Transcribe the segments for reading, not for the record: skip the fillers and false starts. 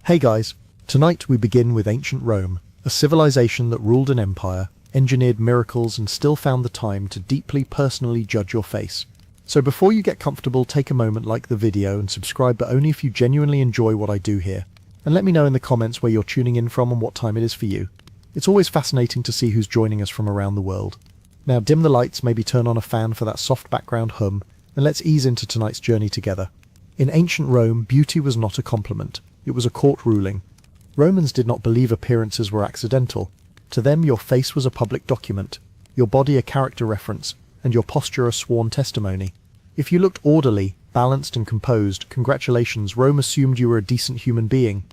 Hey guys, tonight we begin with ancient Rome, a civilization that ruled an empire, engineered miracles and still found the time to deeply personally judge your face. So before you get comfortable, take a moment, like the video and subscribe, but only if you genuinely enjoy what I do here. And let me know in the comments where you're tuning in from and what time it is for you. It's always fascinating to see who's joining us from around the world. Now dim the lights, maybe turn on a fan for that soft background hum, and let's ease into tonight's journey together. In ancient Rome, beauty was not a compliment. It was a court ruling. Romans did not believe appearances were accidental. To them, your face was a public document, your body a character reference, and your posture a sworn testimony. If you looked orderly, balanced and composed, congratulations, Rome assumed you were a decent human being.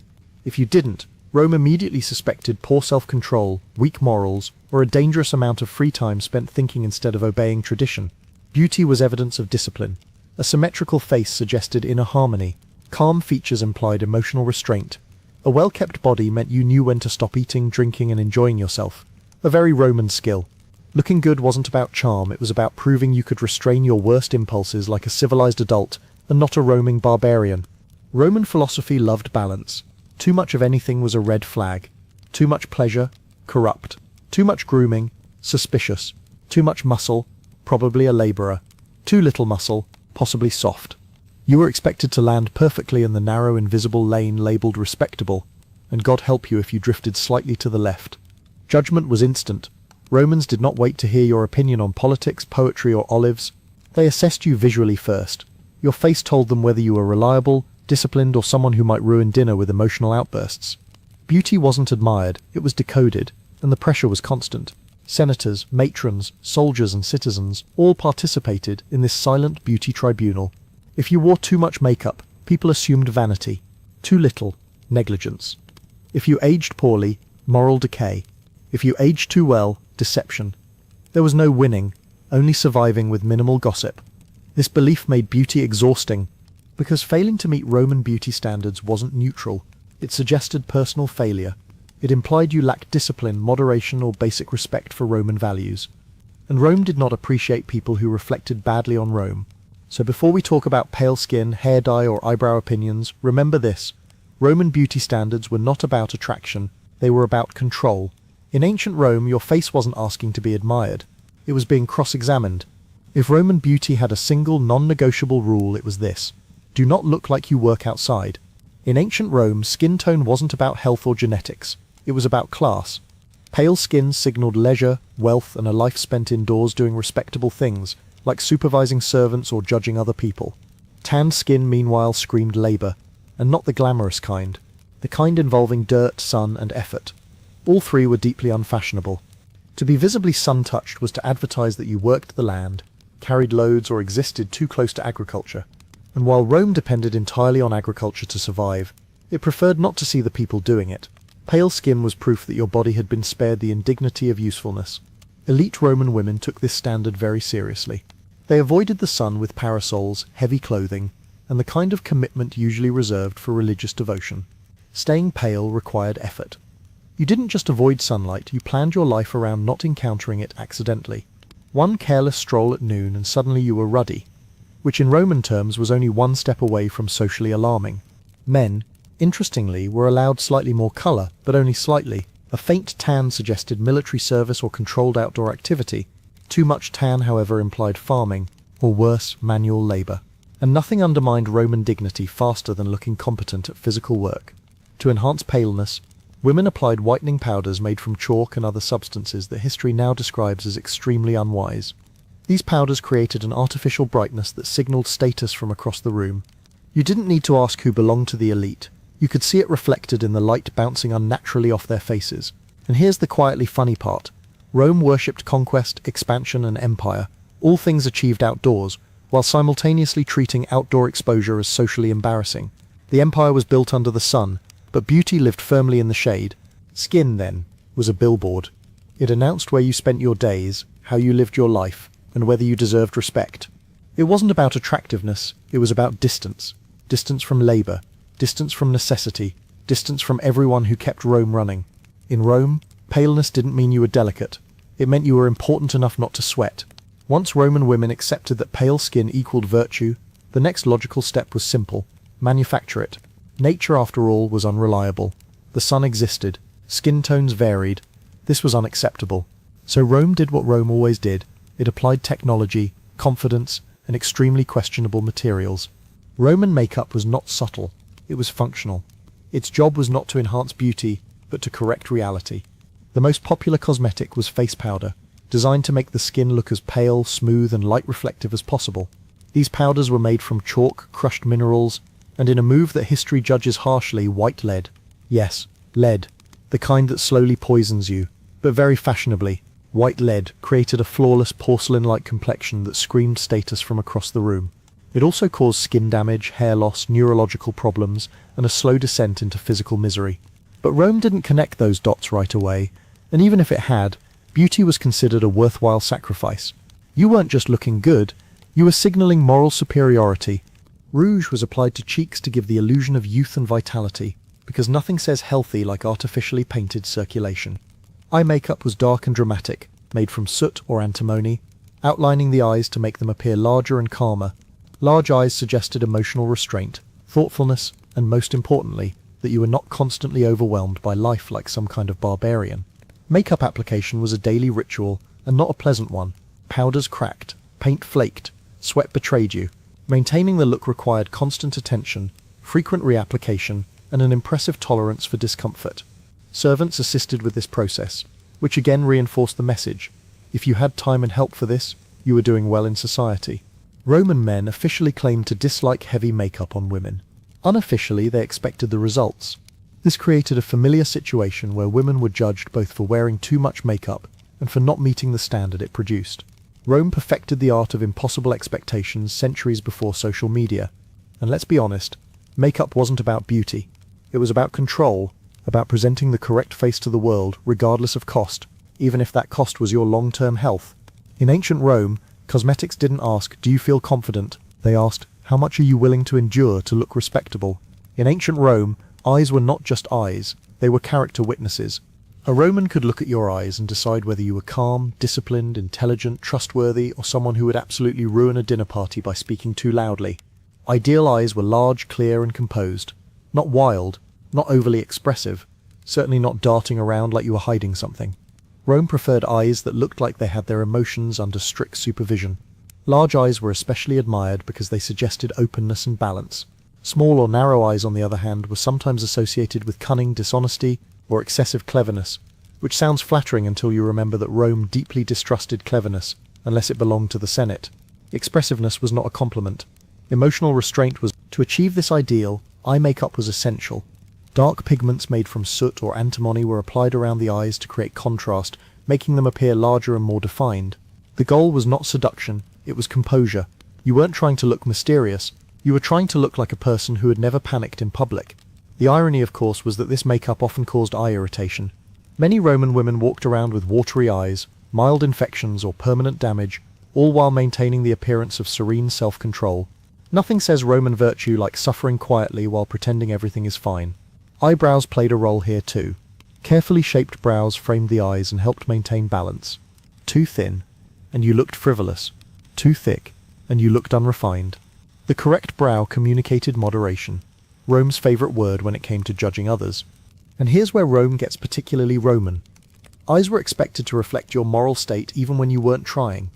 If you didn't, Rome immediately suspected poor self-control, weak morals, or a dangerous amount of free time spent thinking instead of obeying tradition. Beauty was evidence of discipline. A symmetrical face suggested inner harmony. Calm features implied emotional restraint. A well-kept body meant you knew when to stop eating, drinking, and enjoying yourself. A very Roman skill. Looking good wasn't about charm, it was about proving you could restrain your worst impulses like a civilized adult and not a roaming barbarian. Roman philosophy loved balance. Too much of anything was a red flag. Too much pleasure, corrupt. Too much grooming, suspicious. Too much muscle, probably a laborer. Too little muscle, possibly soft. You were expected to land perfectly in the narrow, invisible lane labeled respectable, and God help you if you drifted slightly to the left. Judgment was instant. Romans did not wait to hear your opinion on politics, poetry, or olives. They assessed you visually first. Your face told them whether you were reliable, disciplined, or someone who might ruin dinner with emotional outbursts. Beauty wasn't admired, it was decoded, and the pressure was constant. Senators, matrons, soldiers, and citizens all participated in this silent beauty tribunal. If you wore too much makeup, people assumed vanity. Too little, negligence. If you aged poorly, moral decay. If you aged too well, deception. There was no winning, only surviving with minimal gossip. This belief made beauty exhausting, because failing to meet Roman beauty standards wasn't neutral. It suggested personal failure. It implied you lacked discipline, moderation, or basic respect for Roman values. And Rome did not appreciate people who reflected badly on Rome. So before we talk about pale skin, hair dye, or eyebrow opinions, remember this. Roman beauty standards were not about attraction, they were about control. In ancient Rome, your face wasn't asking to be admired. It was being cross-examined. If Roman beauty had a single, non-negotiable rule, it was this: do not look like you work outside. In ancient Rome, skin tone wasn't about health or genetics. It was about class. Pale skin signaled leisure, wealth, and a life spent indoors doing respectable things, like supervising servants or judging other people. Tanned skin, meanwhile, screamed labor, and not the glamorous kind, the kind involving dirt, sun, and effort. All three were deeply unfashionable. To be visibly sun-touched was to advertise that you worked the land, carried loads, or existed too close to agriculture. And while Rome depended entirely on agriculture to survive, it preferred not to see the people doing it. Pale skin was proof that your body had been spared the indignity of usefulness. Elite Roman women took this standard very seriously. They avoided the sun with parasols, heavy clothing, and the kind of commitment usually reserved for religious devotion. Staying pale required effort. You didn't just avoid sunlight, you planned your life around not encountering it accidentally. One careless stroll at noon and suddenly you were ruddy, which in Roman terms was only one step away from socially alarming. Men, interestingly, were allowed slightly more colour, but only slightly. A faint tan suggested military service or controlled outdoor activity. Too much tan, however, implied farming, or worse, manual labour. And nothing undermined Roman dignity faster than looking competent at physical work. To enhance paleness, women applied whitening powders made from chalk and other substances that history now describes as extremely unwise. These powders created an artificial brightness that signalled status from across the room. You didn't need to ask who belonged to the elite. You could see it reflected in the light bouncing unnaturally off their faces. And here's the quietly funny part. Rome worshipped conquest, expansion, and empire, all things achieved outdoors, while simultaneously treating outdoor exposure as socially embarrassing. The empire was built under the sun, but beauty lived firmly in the shade. Skin, then, was a billboard. It announced where you spent your days, how you lived your life, and whether you deserved respect. It wasn't about attractiveness, it was about distance. Distance from labour, distance from necessity, distance from everyone who kept Rome running. In Rome, paleness didn't mean you were delicate. It meant you were important enough not to sweat. Once Roman women accepted that pale skin equaled virtue, the next logical step was simple: manufacture it. Nature, after all, was unreliable. The sun existed. Skin tones varied. This was unacceptable. So Rome did what Rome always did. It applied technology, confidence, and extremely questionable materials. Roman makeup was not subtle. It was functional. Its job was not to enhance beauty, but to correct reality. The most popular cosmetic was face powder, designed to make the skin look as pale, smooth, and light-reflective as possible. These powders were made from chalk, crushed minerals, and in a move that history judges harshly, white lead. Yes, lead. The kind that slowly poisons you. But very fashionably, white lead created a flawless porcelain-like complexion that screamed status from across the room. It also caused skin damage, hair loss, neurological problems, and a slow descent into physical misery. But Rome didn't connect those dots right away, and even if it had, beauty was considered a worthwhile sacrifice. You weren't just looking good, you were signaling moral superiority. Rouge was applied to cheeks to give the illusion of youth and vitality, because nothing says healthy like artificially painted circulation. Eye makeup was dark and dramatic, made from soot or antimony, outlining the eyes to make them appear larger and calmer. Large eyes suggested emotional restraint, thoughtfulness, and most importantly, that you were not constantly overwhelmed by life like some kind of barbarian. Makeup application was a daily ritual, and not a pleasant one. Powders cracked, paint flaked, sweat betrayed you. Maintaining the look required constant attention, frequent reapplication, and an impressive tolerance for discomfort. Servants assisted with this process, which again reinforced the message. If you had time and help for this, you were doing well in society. Roman men officially claimed to dislike heavy makeup on women. Unofficially, they expected the results. This created a familiar situation where women were judged both for wearing too much makeup and for not meeting the standard it produced. Rome perfected the art of impossible expectations centuries before social media. And let's be honest, makeup wasn't about beauty. It was about control, about presenting the correct face to the world, regardless of cost, even if that cost was your long-term health. In ancient Rome, cosmetics didn't ask, "Do you feel confident?" They asked, "How much are you willing to endure to look respectable?" In ancient Rome, eyes were not just eyes, they were character witnesses. A Roman could look at your eyes and decide whether you were calm, disciplined, intelligent, trustworthy, or someone who would absolutely ruin a dinner party by speaking too loudly. Ideal eyes were large, clear, and composed. Not wild, not overly expressive, certainly not darting around like you were hiding something. Rome preferred eyes that looked like they had their emotions under strict supervision. Large eyes were especially admired because they suggested openness and balance. Small or narrow eyes, on the other hand, were sometimes associated with cunning, dishonesty, or excessive cleverness, which sounds flattering until you remember that Rome deeply distrusted cleverness, unless it belonged to the Senate. Expressiveness was not a compliment. Emotional restraint was. To achieve this ideal, eye makeup was essential. Dark pigments made from soot or antimony were applied around the eyes to create contrast, making them appear larger and more defined. The goal was not seduction, it was composure. You weren't trying to look mysterious, you were trying to look like a person who had never panicked in public. The irony, of course, was that this makeup often caused eye irritation. Many Roman women walked around with watery eyes, mild infections, or permanent damage, all while maintaining the appearance of serene self-control. Nothing says Roman virtue like suffering quietly while pretending everything is fine. Eyebrows played a role here too. Carefully shaped brows framed the eyes and helped maintain balance. Too thin, and you looked frivolous. Too thick, and you looked unrefined. The correct brow communicated moderation, Rome's favourite word when it came to judging others. And here's where Rome gets particularly Roman. Eyes were expected to reflect your moral state even when you weren't trying.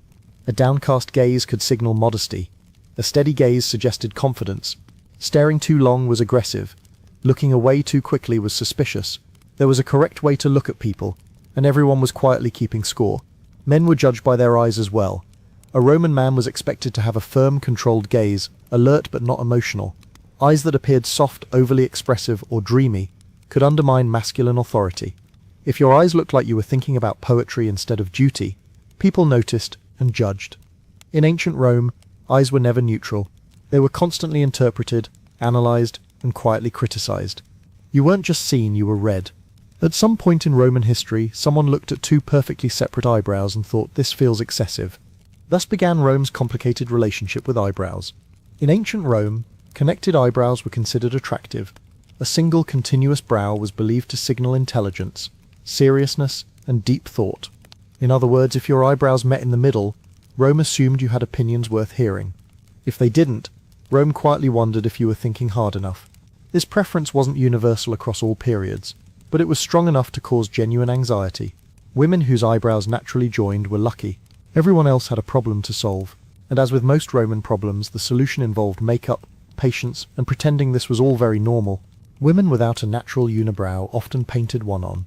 A downcast gaze could signal modesty. A steady gaze suggested confidence. Staring too long was aggressive. Looking away too quickly was suspicious. There was a correct way to look at people, and everyone was quietly keeping score. Men were judged by their eyes as well. A Roman man was expected to have a firm, controlled gaze, alert but not emotional. Eyes that appeared soft, overly expressive, or dreamy could undermine masculine authority. If your eyes looked like you were thinking about poetry instead of duty, people noticed and judged. In ancient Rome, eyes were never neutral. They were constantly interpreted, analyzed, and quietly criticized. You weren't just seen, you were read. At some point in Roman history, someone looked at two perfectly separate eyebrows and thought, "This feels excessive." Thus began Rome's complicated relationship with eyebrows. In ancient Rome, connected eyebrows were considered attractive. A single continuous brow was believed to signal intelligence, seriousness, and deep thought. In other words, if your eyebrows met in the middle, Rome assumed you had opinions worth hearing. If they didn't, Rome quietly wondered if you were thinking hard enough. This preference wasn't universal across all periods, but it was strong enough to cause genuine anxiety. Women whose eyebrows naturally joined were lucky. Everyone else had a problem to solve, and as with most Roman problems, the solution involved makeup, patience, and pretending this was all very normal. Women without a natural unibrow often painted one on.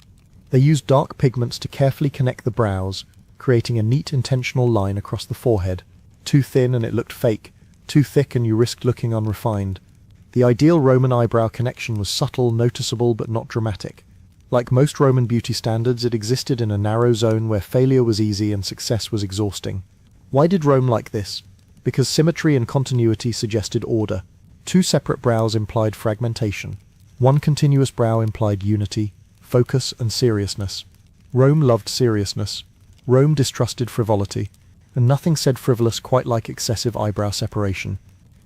They used dark pigments to carefully connect the brows, creating a neat intentional line across the forehead. Too thin and it looked fake, too thick and you risked looking unrefined. The ideal Roman eyebrow connection was subtle, noticeable, but not dramatic. Like most Roman beauty standards, it existed in a narrow zone where failure was easy and success was exhausting. Why did Rome like this? Because symmetry and continuity suggested order. Two separate brows implied fragmentation. One continuous brow implied unity, focus, and seriousness. Rome loved seriousness. Rome distrusted frivolity, and nothing said frivolous quite like excessive eyebrow separation.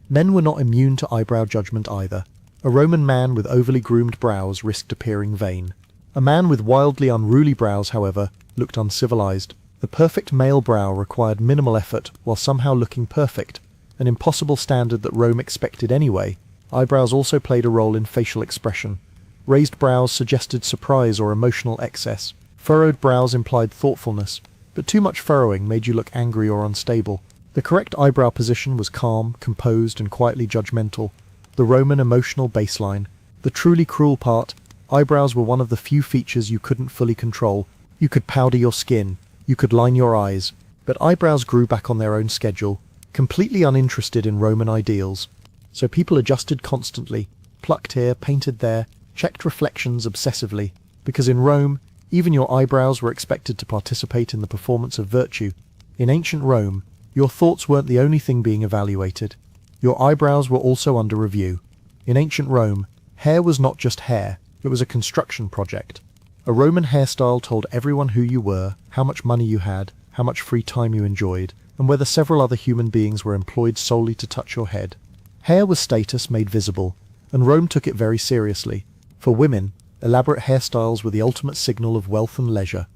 Men were not immune to eyebrow judgment either. A Roman man with overly groomed brows risked appearing vain. A man with wildly unruly brows, however, looked uncivilized. The perfect male brow required minimal effort while somehow looking perfect, an impossible standard that Rome expected anyway. Eyebrows also played a role in facial expression. Raised brows suggested surprise or emotional excess. Furrowed brows implied thoughtfulness, but too much furrowing made you look angry or unstable. The correct eyebrow position was calm, composed, and quietly judgmental. The Roman emotional baseline. The truly cruel part, eyebrows were one of the few features you couldn't fully control. You could powder your skin, you could line your eyes, but eyebrows grew back on their own schedule, completely uninterested in Roman ideals. So people adjusted constantly, plucked here, painted there, checked reflections obsessively, because in Rome, even your eyebrows were expected to participate in the performance of virtue. In ancient Rome, your thoughts weren't the only thing being evaluated. Your eyebrows were also under review. In ancient Rome, hair was not just hair, it was a construction project. A Roman hairstyle told everyone who you were, how much money you had, how much free time you enjoyed, and whether several other human beings were employed solely to touch your head. Hair was status made visible, and Rome took it very seriously. For women, elaborate hairstyles were the ultimate signal of wealth and leisure.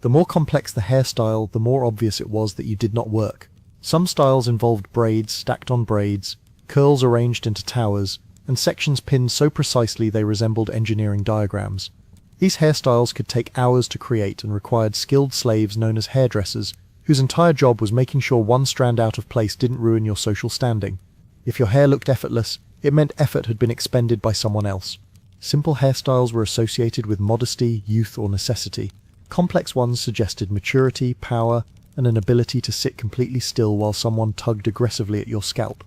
The more complex the hairstyle, the more obvious it was that you did not work. Some styles involved braids stacked on braids, curls arranged into towers, and sections pinned so precisely they resembled engineering diagrams. These hairstyles could take hours to create and required skilled slaves known as hairdressers, whose entire job was making sure one strand out of place didn't ruin your social standing. If your hair looked effortless, it meant effort had been expended by someone else. Simple hairstyles were associated with modesty, youth, or necessity. Complex ones suggested maturity, power, and an ability to sit completely still while someone tugged aggressively at your scalp.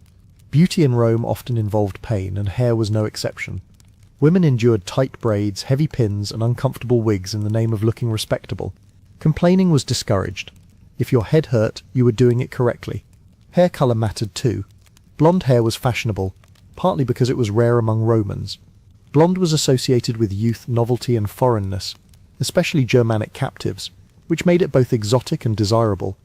Beauty in Rome often involved pain, and hair was no exception. Women endured tight braids, heavy pins, and uncomfortable wigs in the name of looking respectable. Complaining was discouraged. If your head hurt, you were doing it correctly. Hair color mattered too. Blonde hair was fashionable, partly because it was rare among Romans. Blonde was associated with youth, novelty, and foreignness, especially Germanic captives, which made it both exotic and desirable.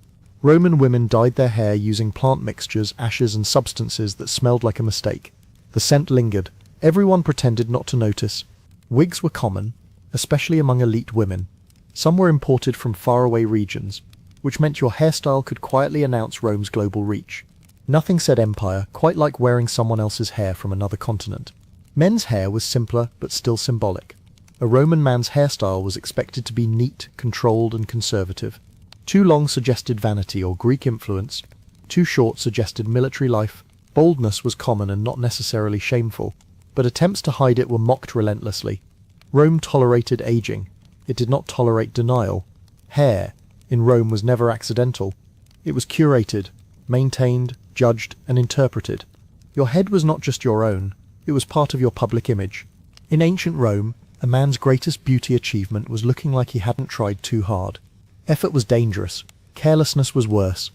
Roman women dyed their hair using plant mixtures, ashes, and substances that smelled like a mistake. The scent lingered. Everyone pretended not to notice. Wigs were common, especially among elite women. Some were imported from faraway regions, which meant your hairstyle could quietly announce Rome's global reach. Nothing said empire, quite like wearing someone else's hair from another continent. Men's hair was simpler, but still symbolic. A Roman man's hairstyle was expected to be neat, controlled, and conservative. Too long suggested vanity or Greek influence. Too short suggested military life. Baldness was common and not necessarily shameful, but attempts to hide it were mocked relentlessly. Rome tolerated aging. It did not tolerate denial. Hair, in Rome, was never accidental. It was curated, maintained, judged, and interpreted. Your head was not just your own, it was part of your public image. In ancient Rome, a man's greatest beauty achievement was looking like he hadn't tried too hard. Effort was dangerous. Carelessness was worse.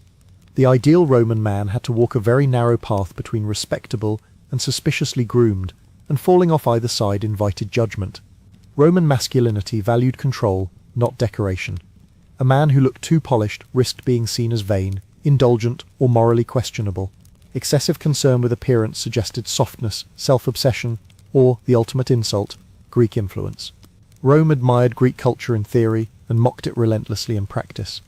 The ideal Roman man had to walk a very narrow path between respectable and suspiciously groomed, and falling off either side invited judgment. Roman masculinity valued control, not decoration. A man who looked too polished risked being seen as vain, indulgent, or morally questionable. Excessive concern with appearance suggested softness, self-obsession, or, the ultimate insult, Greek influence. Rome admired Greek culture in theory and mocked it relentlessly in practice.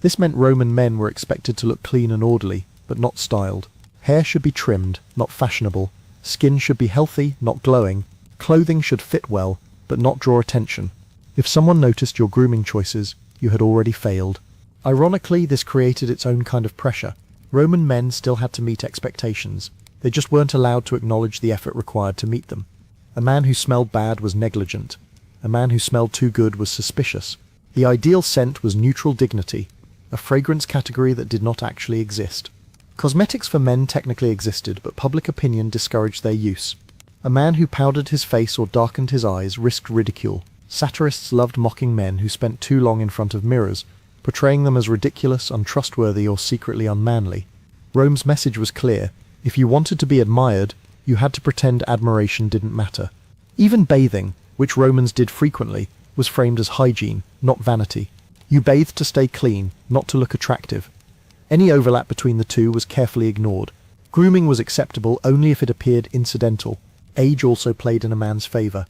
This meant Roman men were expected to look clean and orderly, but not styled. Hair should be trimmed, not fashionable. Skin should be healthy, not glowing, Clothing should fit well, but not draw attention. If someone noticed your grooming choices, you had already failed. Ironically, this created its own kind of pressure. Roman men still had to meet expectations. They just weren't allowed to acknowledge the effort required to meet them. A man who smelled bad was negligent. A man who smelled too good was suspicious. The ideal scent was neutral dignity, a fragrance category that did not actually exist. Cosmetics for men technically existed, but public opinion discouraged their use. A man who powdered his face or darkened his eyes risked ridicule. Satirists loved mocking men who spent too long in front of mirrors, portraying them as ridiculous, untrustworthy, or secretly unmanly. Rome's message was clear. If you wanted to be admired, you had to pretend admiration didn't matter. Even bathing, which Romans did frequently, was framed as hygiene, not vanity. You bathed to stay clean, not to look attractive. Any overlap between the two was carefully ignored. Grooming was acceptable only if it appeared incidental. Age also played in a man's favour.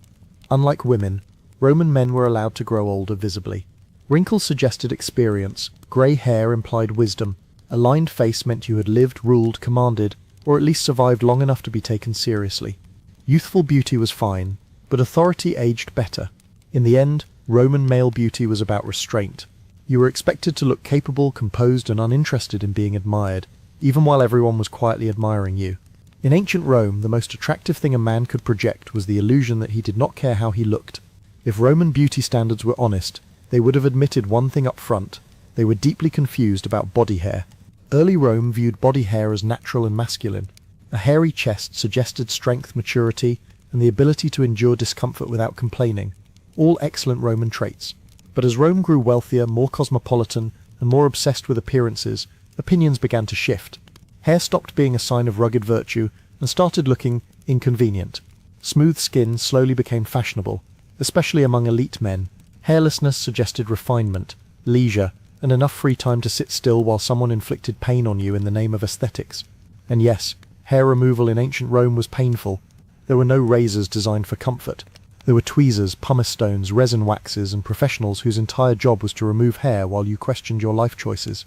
Unlike women, Roman men were allowed to grow older visibly. Wrinkles suggested experience, grey hair implied wisdom, a lined face meant you had lived, ruled, commanded, or at least survived long enough to be taken seriously. Youthful beauty was fine, but authority aged better. In the end, Roman male beauty was about restraint. You were expected to look capable, composed, and uninterested in being admired, even while everyone was quietly admiring you. In ancient Rome, the most attractive thing a man could project was the illusion that he did not care how he looked. If Roman beauty standards were honest, they would have admitted one thing up front: they were deeply confused about body hair. Early Rome viewed body hair as natural and masculine. A hairy chest suggested strength, maturity, and the ability to endure discomfort without complaining. All excellent Roman traits. But as Rome grew wealthier, more cosmopolitan, and more obsessed with appearances, opinions began to shift. Hair stopped being a sign of rugged virtue and started looking inconvenient. Smooth skin slowly became fashionable, especially among elite men. Hairlessness suggested refinement, leisure, and enough free time to sit still while someone inflicted pain on you in the name of aesthetics. And yes, hair removal in ancient Rome was painful. There were no razors designed for comfort. There were tweezers, pumice stones, resin waxes, and professionals whose entire job was to remove hair while you questioned your life choices.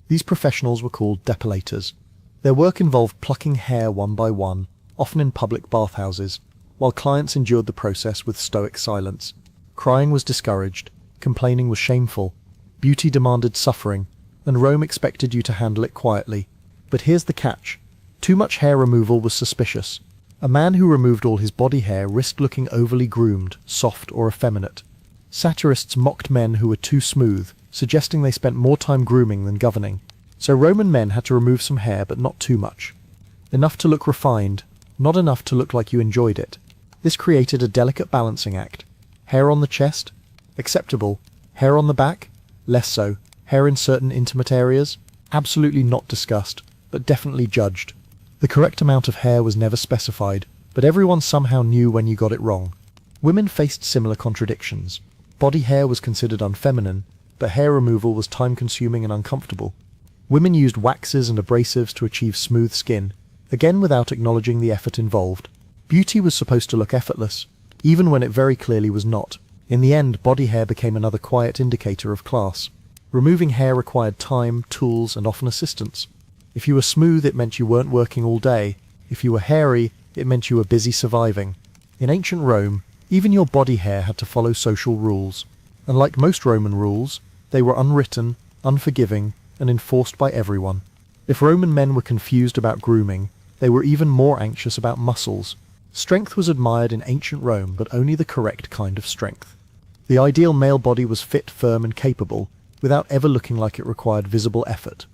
These professionals were called depilators. Their work involved plucking hair one by one, often in public bathhouses, while clients endured the process with stoic silence. Crying was discouraged, complaining was shameful, beauty demanded suffering, and Rome expected you to handle it quietly. But here's the catch. Too much hair removal was suspicious. A man who removed all his body hair risked looking overly groomed, soft, or effeminate. Satirists mocked men who were too smooth, suggesting they spent more time grooming than governing. So Roman men had to remove some hair, but not too much. Enough to look refined, not enough to look like you enjoyed it. This created a delicate balancing act. Hair on the chest? Acceptable. Hair on the back? Less so. Hair in certain intimate areas? Absolutely not discussed, but definitely judged. The correct amount of hair was never specified, but everyone somehow knew when you got it wrong. Women faced similar contradictions. Body hair was considered unfeminine, but hair removal was time-consuming and uncomfortable. Women used waxes and abrasives to achieve smooth skin, again without acknowledging the effort involved. Beauty was supposed to look effortless, even when it very clearly was not. In the end, body hair became another quiet indicator of class. Removing hair required time, tools, and often assistance. If you were smooth, it meant you weren't working all day. If you were hairy, it meant you were busy surviving. In ancient Rome, even your body hair had to follow social rules. And like most Roman rules, they were unwritten, unforgiving, and enforced by everyone. If Roman men were confused about grooming, they were even more anxious about muscles. Strength was admired in ancient Rome, but only the correct kind of strength. The ideal male body was fit, firm, and capable, without ever looking like it required visible effort.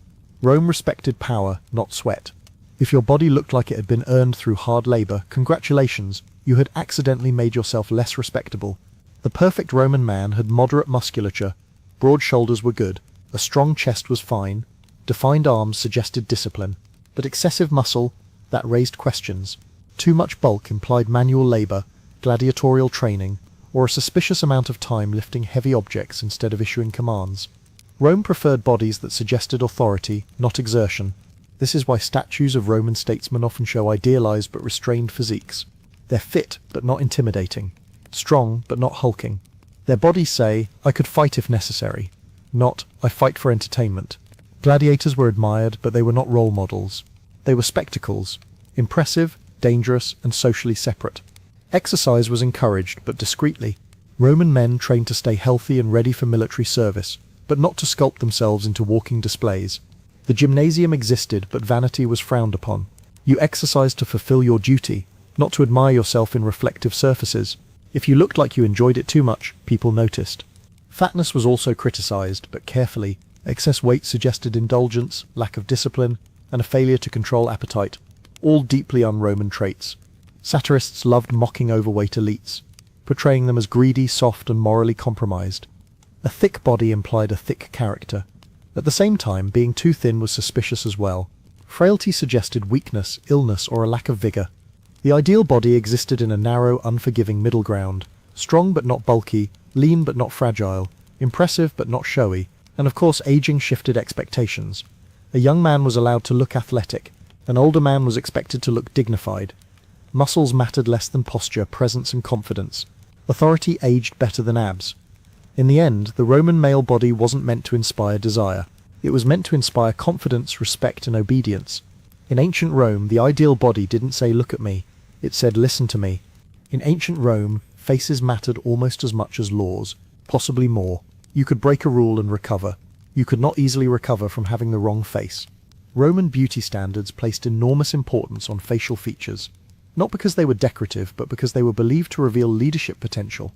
Rome respected power, not sweat. If your body looked like it had been earned through hard labor, congratulations, you had accidentally made yourself less respectable. The perfect Roman man had moderate musculature, broad shoulders were good, a strong chest was fine, defined arms suggested discipline, but excessive muscle, that raised questions. Too much bulk implied manual labor, gladiatorial training, or a suspicious amount of time lifting heavy objects instead of issuing commands. Rome preferred bodies that suggested authority, not exertion. This is why statues of Roman statesmen often show idealized but restrained physiques. They're fit, but not intimidating. Strong, but not hulking. Their bodies say, I could fight if necessary. Not, I fight for entertainment. Gladiators were admired, but they were not role models. They were spectacles. Impressive, dangerous, and socially separate. Exercise was encouraged, but discreetly. Roman men trained to stay healthy and ready for military service, but not to sculpt themselves into walking displays. The gymnasium existed, but vanity was frowned upon. You exercised to fulfill your duty, not to admire yourself in reflective surfaces. If you looked like you enjoyed it too much, people noticed. Fatness was also criticized, but carefully. Excess weight suggested indulgence, lack of discipline, and a failure to control appetite, all deeply un-Roman traits. Satirists loved mocking overweight elites, portraying them as greedy, soft, and morally compromised. A thick body implied a thick character. At the same time, being too thin was suspicious as well. Frailty suggested weakness, illness, or a lack of vigor. The ideal body existed in a narrow, unforgiving middle ground, strong but not bulky, lean but not fragile, impressive but not showy, and of course aging shifted expectations. A young man was allowed to look athletic, an older man was expected to look dignified. Muscles mattered less than posture, presence, and confidence. Authority aged better than abs. In the end, the Roman male body wasn't meant to inspire desire. It was meant to inspire confidence, respect, and obedience. In ancient Rome, the ideal body didn't say, "Look at me." It said, "Listen to me." In ancient Rome, faces mattered almost as much as laws, possibly more. You could break a rule and recover. You could not easily recover from having the wrong face. Roman beauty standards placed enormous importance on facial features, not because they were decorative, but because they were believed to reveal leadership potential.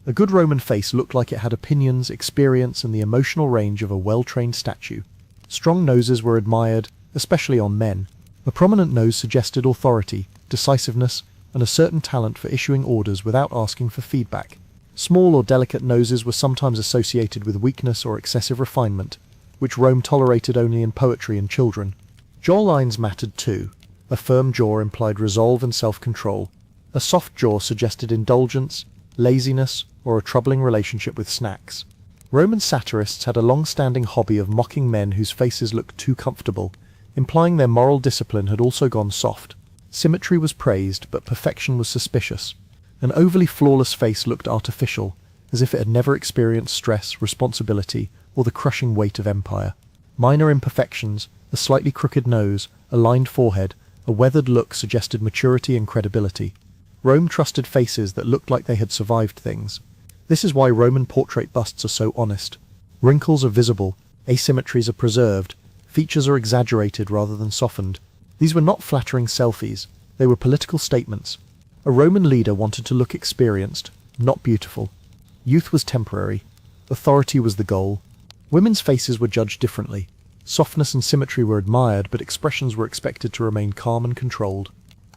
A good Roman face looked like it had opinions, experience, and the emotional range of a well-trained statue. Strong noses were admired, especially on men. A prominent nose suggested authority, decisiveness, and a certain talent for issuing orders without asking for feedback. Small or delicate noses were sometimes associated with weakness or excessive refinement, which Rome tolerated only in poetry and children. Jawlines mattered too. A firm jaw implied resolve and self-control. A soft jaw suggested indulgence, laziness, or a troubling relationship with snacks. Roman satirists had a long-standing hobby of mocking men whose faces looked too comfortable, implying their moral discipline had also gone soft. Symmetry was praised, but perfection was suspicious. An overly flawless face looked artificial, as if it had never experienced stress, responsibility, or the crushing weight of empire. Minor imperfections, a slightly crooked nose, a lined forehead, a weathered look suggested maturity and credibility. Rome trusted faces that looked like they had survived things. This is why Roman portrait busts are so honest. Wrinkles are visible, asymmetries are preserved, features are exaggerated rather than softened. These were not flattering selfies, they were political statements. A Roman leader wanted to look experienced, not beautiful. Youth was temporary. Authority was the goal. Women's faces were judged differently. Softness and symmetry were admired, but expressions were expected to remain calm and controlled.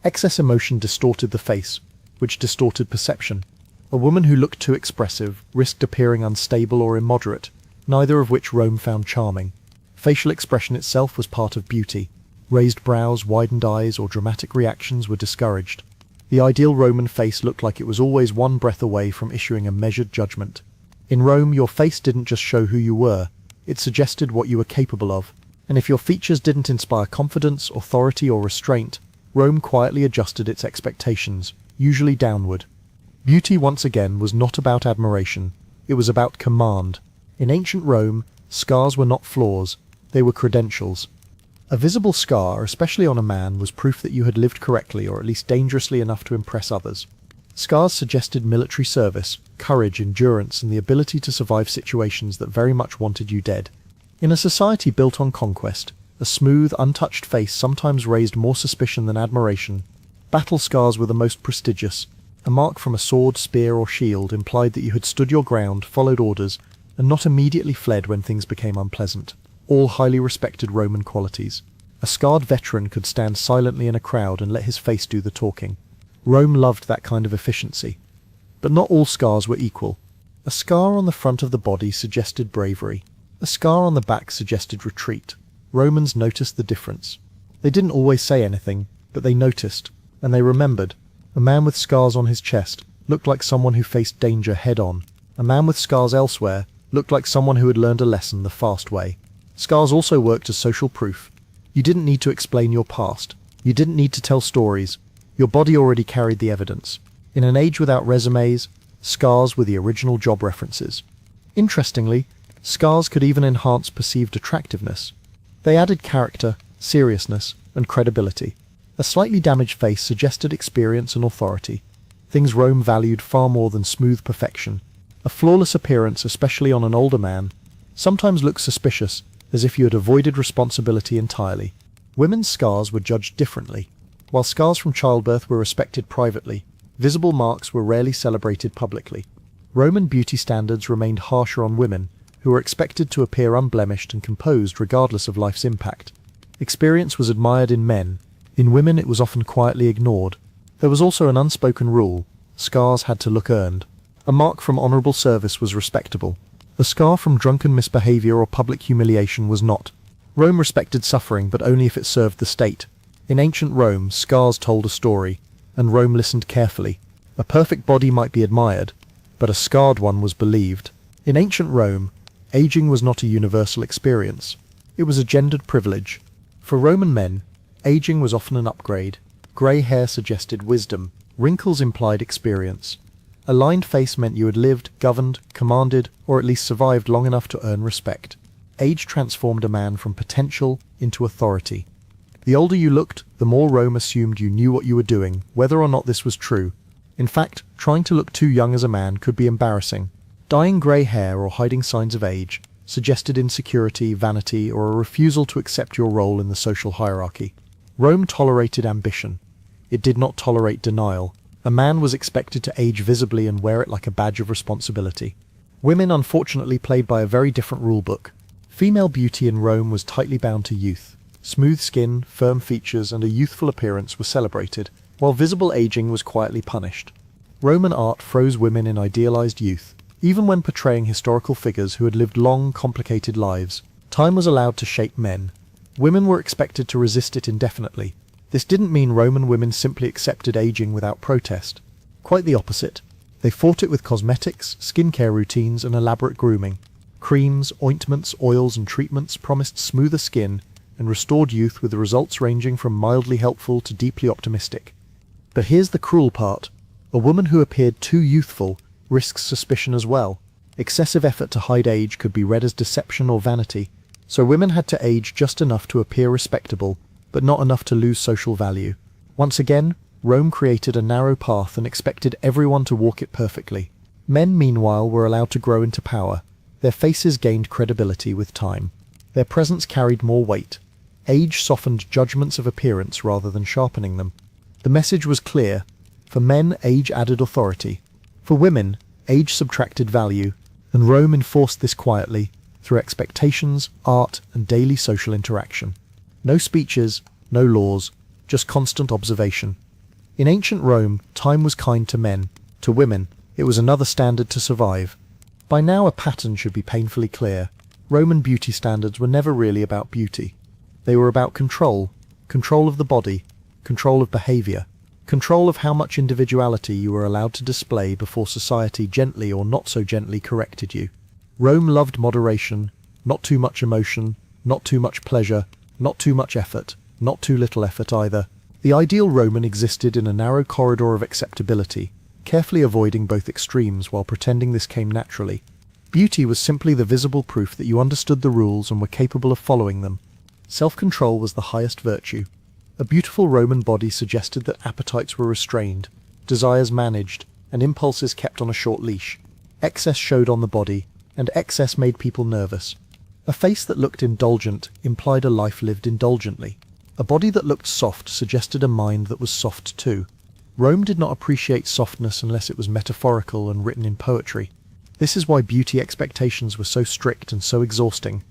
Excess emotion distorted the face, which distorted perception. A woman who looked too expressive risked appearing unstable or immoderate, neither of which Rome found charming. Facial expression itself was part of beauty. Raised brows, widened eyes, or dramatic reactions were discouraged. The ideal Roman face looked like it was always one breath away from issuing a measured judgment. In Rome, your face didn't just show who you were, it suggested what you were capable of. And if your features didn't inspire confidence, authority, or restraint, Rome quietly adjusted its expectations, usually downward. Beauty, once again, was not about admiration, it was about command. In ancient Rome, scars were not flaws, they were credentials. A visible scar, especially on a man, was proof that you had lived correctly or at least dangerously enough to impress others. Scars suggested military service, courage, endurance, and the ability to survive situations that very much wanted you dead. In a society built on conquest, a smooth, untouched face sometimes raised more suspicion than admiration. Battle scars were the most prestigious. A mark from a sword, spear, or shield implied that you had stood your ground, followed orders, and not immediately fled when things became unpleasant. All highly respected Roman qualities. A scarred veteran could stand silently in a crowd and let his face do the talking. Rome loved that kind of efficiency. But not all scars were equal. A scar on the front of the body suggested bravery. A scar on the back suggested retreat. Romans noticed the difference. They didn't always say anything, but they noticed, and they remembered. A man with scars on his chest looked like someone who faced danger head-on. A man with scars elsewhere looked like someone who had learned a lesson the fast way. Scars also worked as social proof. You didn't need to explain your past. You didn't need to tell stories. Your body already carried the evidence. In an age without resumes, scars were the original job references. Interestingly, scars could even enhance perceived attractiveness. They added character, seriousness, and credibility. A slightly damaged face suggested experience and authority. things Rome valued far more than smooth perfection. A flawless appearance, especially on an older man, sometimes looked suspicious, as if you had avoided responsibility entirely. Women's scars were judged differently. While scars from childbirth were respected privately, visible marks were rarely celebrated publicly. Roman beauty standards remained harsher on women, who were expected to appear unblemished and composed regardless of life's impact. Experience was admired in men. In women it was often quietly ignored. There was also an unspoken rule: scars had to look earned. A mark from honourable service was respectable. A scar from drunken misbehaviour or public humiliation was not. Rome respected suffering, but only if it served the state. In ancient Rome, scars told a story, and Rome listened carefully. A perfect body might be admired, but a scarred one was believed. In ancient Rome, aging was not a universal experience. It was a gendered privilege. For Roman men, aging was often an upgrade. Grey hair suggested wisdom. Wrinkles implied experience. A lined face meant you had lived, governed, commanded, or at least survived long enough to earn respect. Age transformed a man from potential into authority. The older you looked, the more Rome assumed you knew what you were doing, whether or not this was true. In fact, trying to look too young as a man could be embarrassing. Dyeing grey hair or hiding signs of age suggested insecurity, vanity, or a refusal to accept your role in the social hierarchy. Rome tolerated ambition. It did not tolerate denial. A man was expected to age visibly and wear it like a badge of responsibility. Women unfortunately played by a very different rulebook. Female beauty in Rome was tightly bound to youth. Smooth skin, firm features, and a youthful appearance were celebrated, while visible aging was quietly punished. Roman art froze women in idealized youth. Even when portraying historical figures who had lived long, complicated lives, time was allowed to shape men. Women were expected to resist it indefinitely. This didn't mean Roman women simply accepted aging without protest. Quite the opposite. They fought it with cosmetics, skincare routines, and elaborate grooming. Creams, ointments, oils, and treatments promised smoother skin and restored youth, with the results ranging from mildly helpful to deeply optimistic. But here's the cruel part. A woman who appeared too youthful risks suspicion as well. Excessive effort to hide age could be read as deception or vanity, so women had to age just enough to appear respectable, but not enough to lose social value. Once again, Rome created a narrow path and expected everyone to walk it perfectly. Men, meanwhile, were allowed to grow into power. Their faces gained credibility with time. Their presence carried more weight. Age softened judgments of appearance rather than sharpening them. The message was clear. For men, age added authority. For women, age subtracted value, and Rome enforced this quietly, through expectations, art, and daily social interaction. No speeches, no laws, just constant observation. In ancient Rome, time was kind to men. To women, it was another standard to survive. By now a pattern should be painfully clear. Roman beauty standards were never really about beauty. They were about control. Control of the body, control of behavior, control of how much individuality you were allowed to display before society gently or not so gently corrected you. Rome loved moderation, not too much emotion, not too much pleasure, not too much effort, not too little effort either. The ideal Roman existed in a narrow corridor of acceptability, carefully avoiding both extremes while pretending this came naturally. Beauty was simply the visible proof that you understood the rules and were capable of following them. Self-control was the highest virtue. A beautiful Roman body suggested that appetites were restrained, desires managed, and impulses kept on a short leash. Excess showed on the body, and excess made people nervous. A face that looked indulgent implied a life lived indulgently. A body that looked soft suggested a mind that was soft too. Rome did not appreciate softness unless it was metaphorical and written in poetry. This is why beauty expectations were so strict and so exhausting.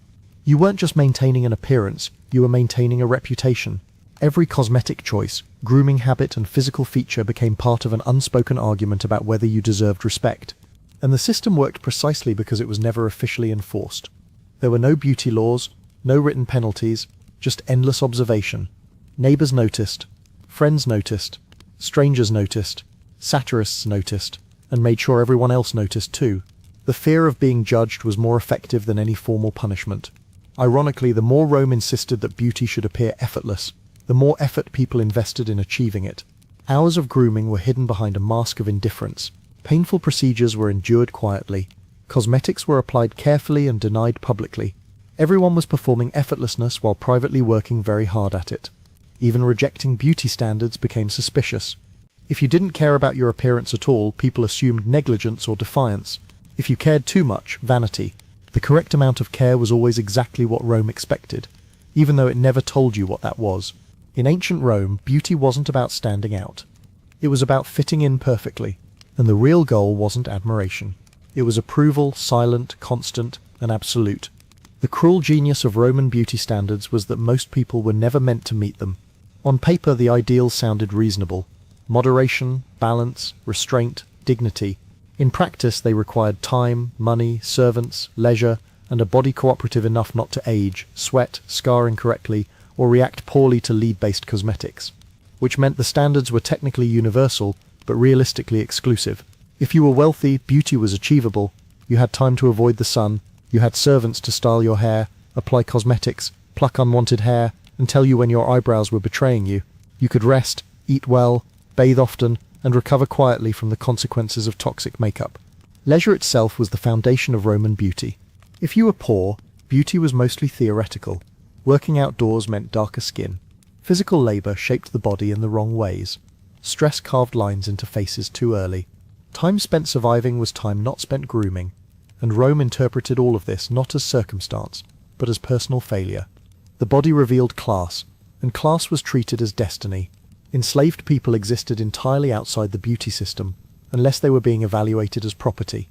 You weren't just maintaining an appearance, you were maintaining a reputation. Every cosmetic choice, grooming habit, and physical feature became part of an unspoken argument about whether you deserved respect. And the system worked precisely because it was never officially enforced. There were no beauty laws, no written penalties, just endless observation. Neighbours noticed, friends noticed, strangers noticed, satirists noticed, and made sure everyone else noticed too. The fear of being judged was more effective than any formal punishment. Ironically, the more Rome insisted that beauty should appear effortless, the more effort people invested in achieving it. Hours of grooming were hidden behind a mask of indifference. Painful procedures were endured quietly. Cosmetics were applied carefully and denied publicly. Everyone was performing effortlessness while privately working very hard at it. Even rejecting beauty standards became suspicious. If you didn't care about your appearance at all, people assumed negligence or defiance. If you cared too much, vanity. The correct amount of care was always exactly what Rome expected, even though it never told you what that was. In ancient Rome, beauty wasn't about standing out. It was about fitting in perfectly, and the real goal wasn't admiration. It was approval, silent, constant, and absolute. The cruel genius of Roman beauty standards was that most people were never meant to meet them. On paper, the ideals sounded reasonable. Moderation, balance, restraint, dignity. In practice, they required time, money, servants, leisure, and a body cooperative enough not to age, sweat, scar incorrectly, or react poorly to lead-based cosmetics. Which meant the standards were technically universal, but realistically exclusive. If you were wealthy, beauty was achievable. You had time to avoid the sun. You had servants to style your hair, apply cosmetics, pluck unwanted hair, and tell you when your eyebrows were betraying you. You could rest, eat well, bathe often, and recover quietly from the consequences of toxic makeup. Leisure itself was the foundation of Roman beauty. If you were poor, beauty was mostly theoretical. Working outdoors meant darker skin. Physical labor shaped the body in the wrong ways. Stress carved lines into faces too early. Time spent surviving was time not spent grooming, and Rome interpreted all of this not as circumstance, but as personal failure. The body revealed class, and class was treated as destiny. Enslaved people existed entirely outside the beauty system, unless they were being evaluated as property.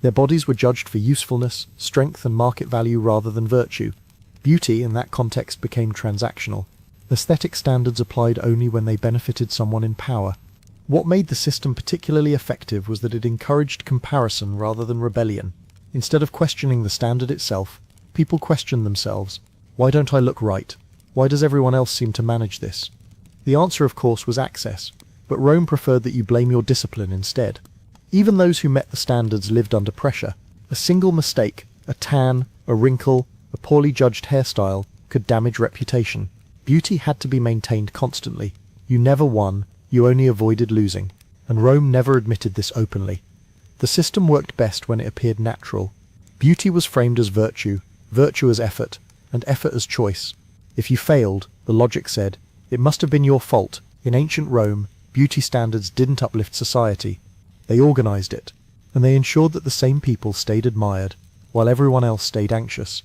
Their bodies were judged for usefulness, strength, and market value rather than virtue. Beauty, in that context, became transactional. Aesthetic standards applied only when they benefited someone in power. What made the system particularly effective was that it encouraged comparison rather than rebellion. Instead of questioning the standard itself, people questioned themselves. Why don't I look right? Why does everyone else seem to manage this? The answer, of course, was access, but Rome preferred that you blame your discipline instead. Even those who met the standards lived under pressure. A single mistake, a tan, a wrinkle, a poorly judged hairstyle, could damage reputation. Beauty had to be maintained constantly. You never won, you only avoided losing, and Rome never admitted this openly. The system worked best when it appeared natural. Beauty was framed as virtue, virtue as effort, and effort as choice. If you failed, the logic said, it must have been your fault. In ancient Rome, beauty standards didn't uplift society. They organized it, and they ensured that the same people stayed admired, while everyone else stayed anxious.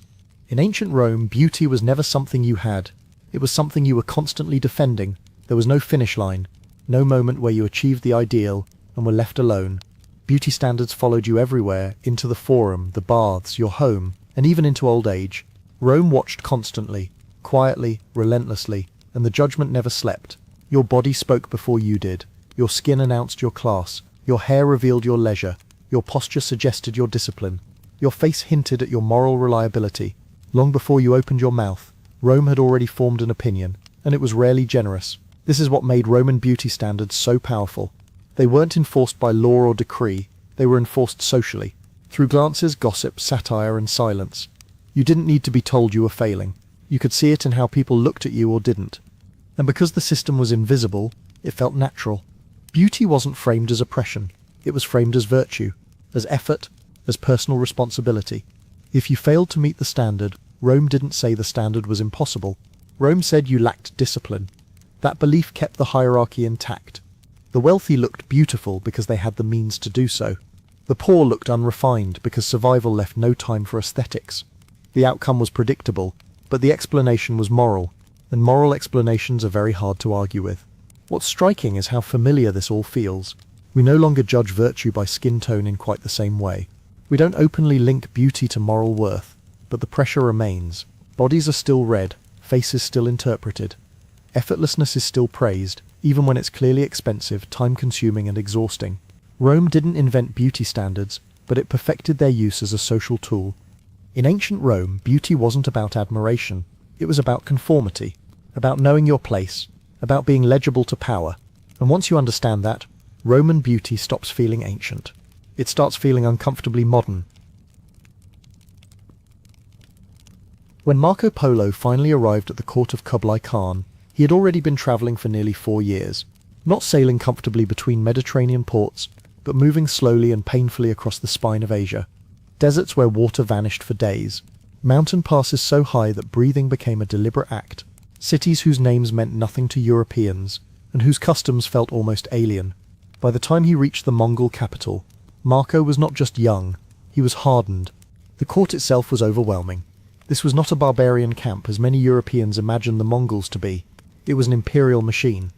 In ancient Rome, beauty was never something you had. It was something you were constantly defending. There was no finish line, no moment where you achieved the ideal and were left alone. Beauty standards followed you everywhere, into the forum, the baths, your home, and even into old age. Rome watched constantly, quietly, relentlessly, and the judgment never slept. Your body spoke before you did. Your skin announced your class. Your hair revealed your leisure. Your posture suggested your discipline. Your face hinted at your moral reliability. Long before you opened your mouth, Rome had already formed an opinion, and it was rarely generous. This is what made Roman beauty standards so powerful. They weren't enforced by law or decree, they were enforced socially, through glances, gossip, satire, and silence. You didn't need to be told you were failing. You could see it in how people looked at you or didn't. And because the system was invisible, it felt natural. Beauty wasn't framed as oppression, it was framed as virtue, as effort, as personal responsibility. If you failed to meet the standard, Rome didn't say the standard was impossible. Rome said you lacked discipline. That belief kept the hierarchy intact. The wealthy looked beautiful because they had the means to do so. The poor looked unrefined because survival left no time for aesthetics. The outcome was predictable, but the explanation was moral, and moral explanations are very hard to argue with. What's striking is how familiar this all feels. We no longer judge virtue by skin tone in quite the same way. We don't openly link beauty to moral worth, but the pressure remains. Bodies are still read, faces still interpreted. Effortlessness is still praised, even when it's clearly expensive, time-consuming and exhausting. Rome didn't invent beauty standards, but it perfected their use as a social tool. In ancient Rome, beauty wasn't about admiration. It was about conformity, about knowing your place, about being legible to power. And once you understand that, Roman beauty stops feeling ancient. It starts feeling uncomfortably modern. When Marco Polo finally arrived at the court of Kublai Khan, he had already been travelling for nearly 4 years, not sailing comfortably between Mediterranean ports, but moving slowly and painfully across the spine of Asia. Deserts where water vanished for days, mountain passes so high that breathing became a deliberate act, cities whose names meant nothing to Europeans, and whose customs felt almost alien. By the time he reached the Mongol capital, Marco was not just young, he was hardened. The court itself was overwhelming. This was not a barbarian camp as many Europeans imagined the Mongols to be. It was an imperial machine.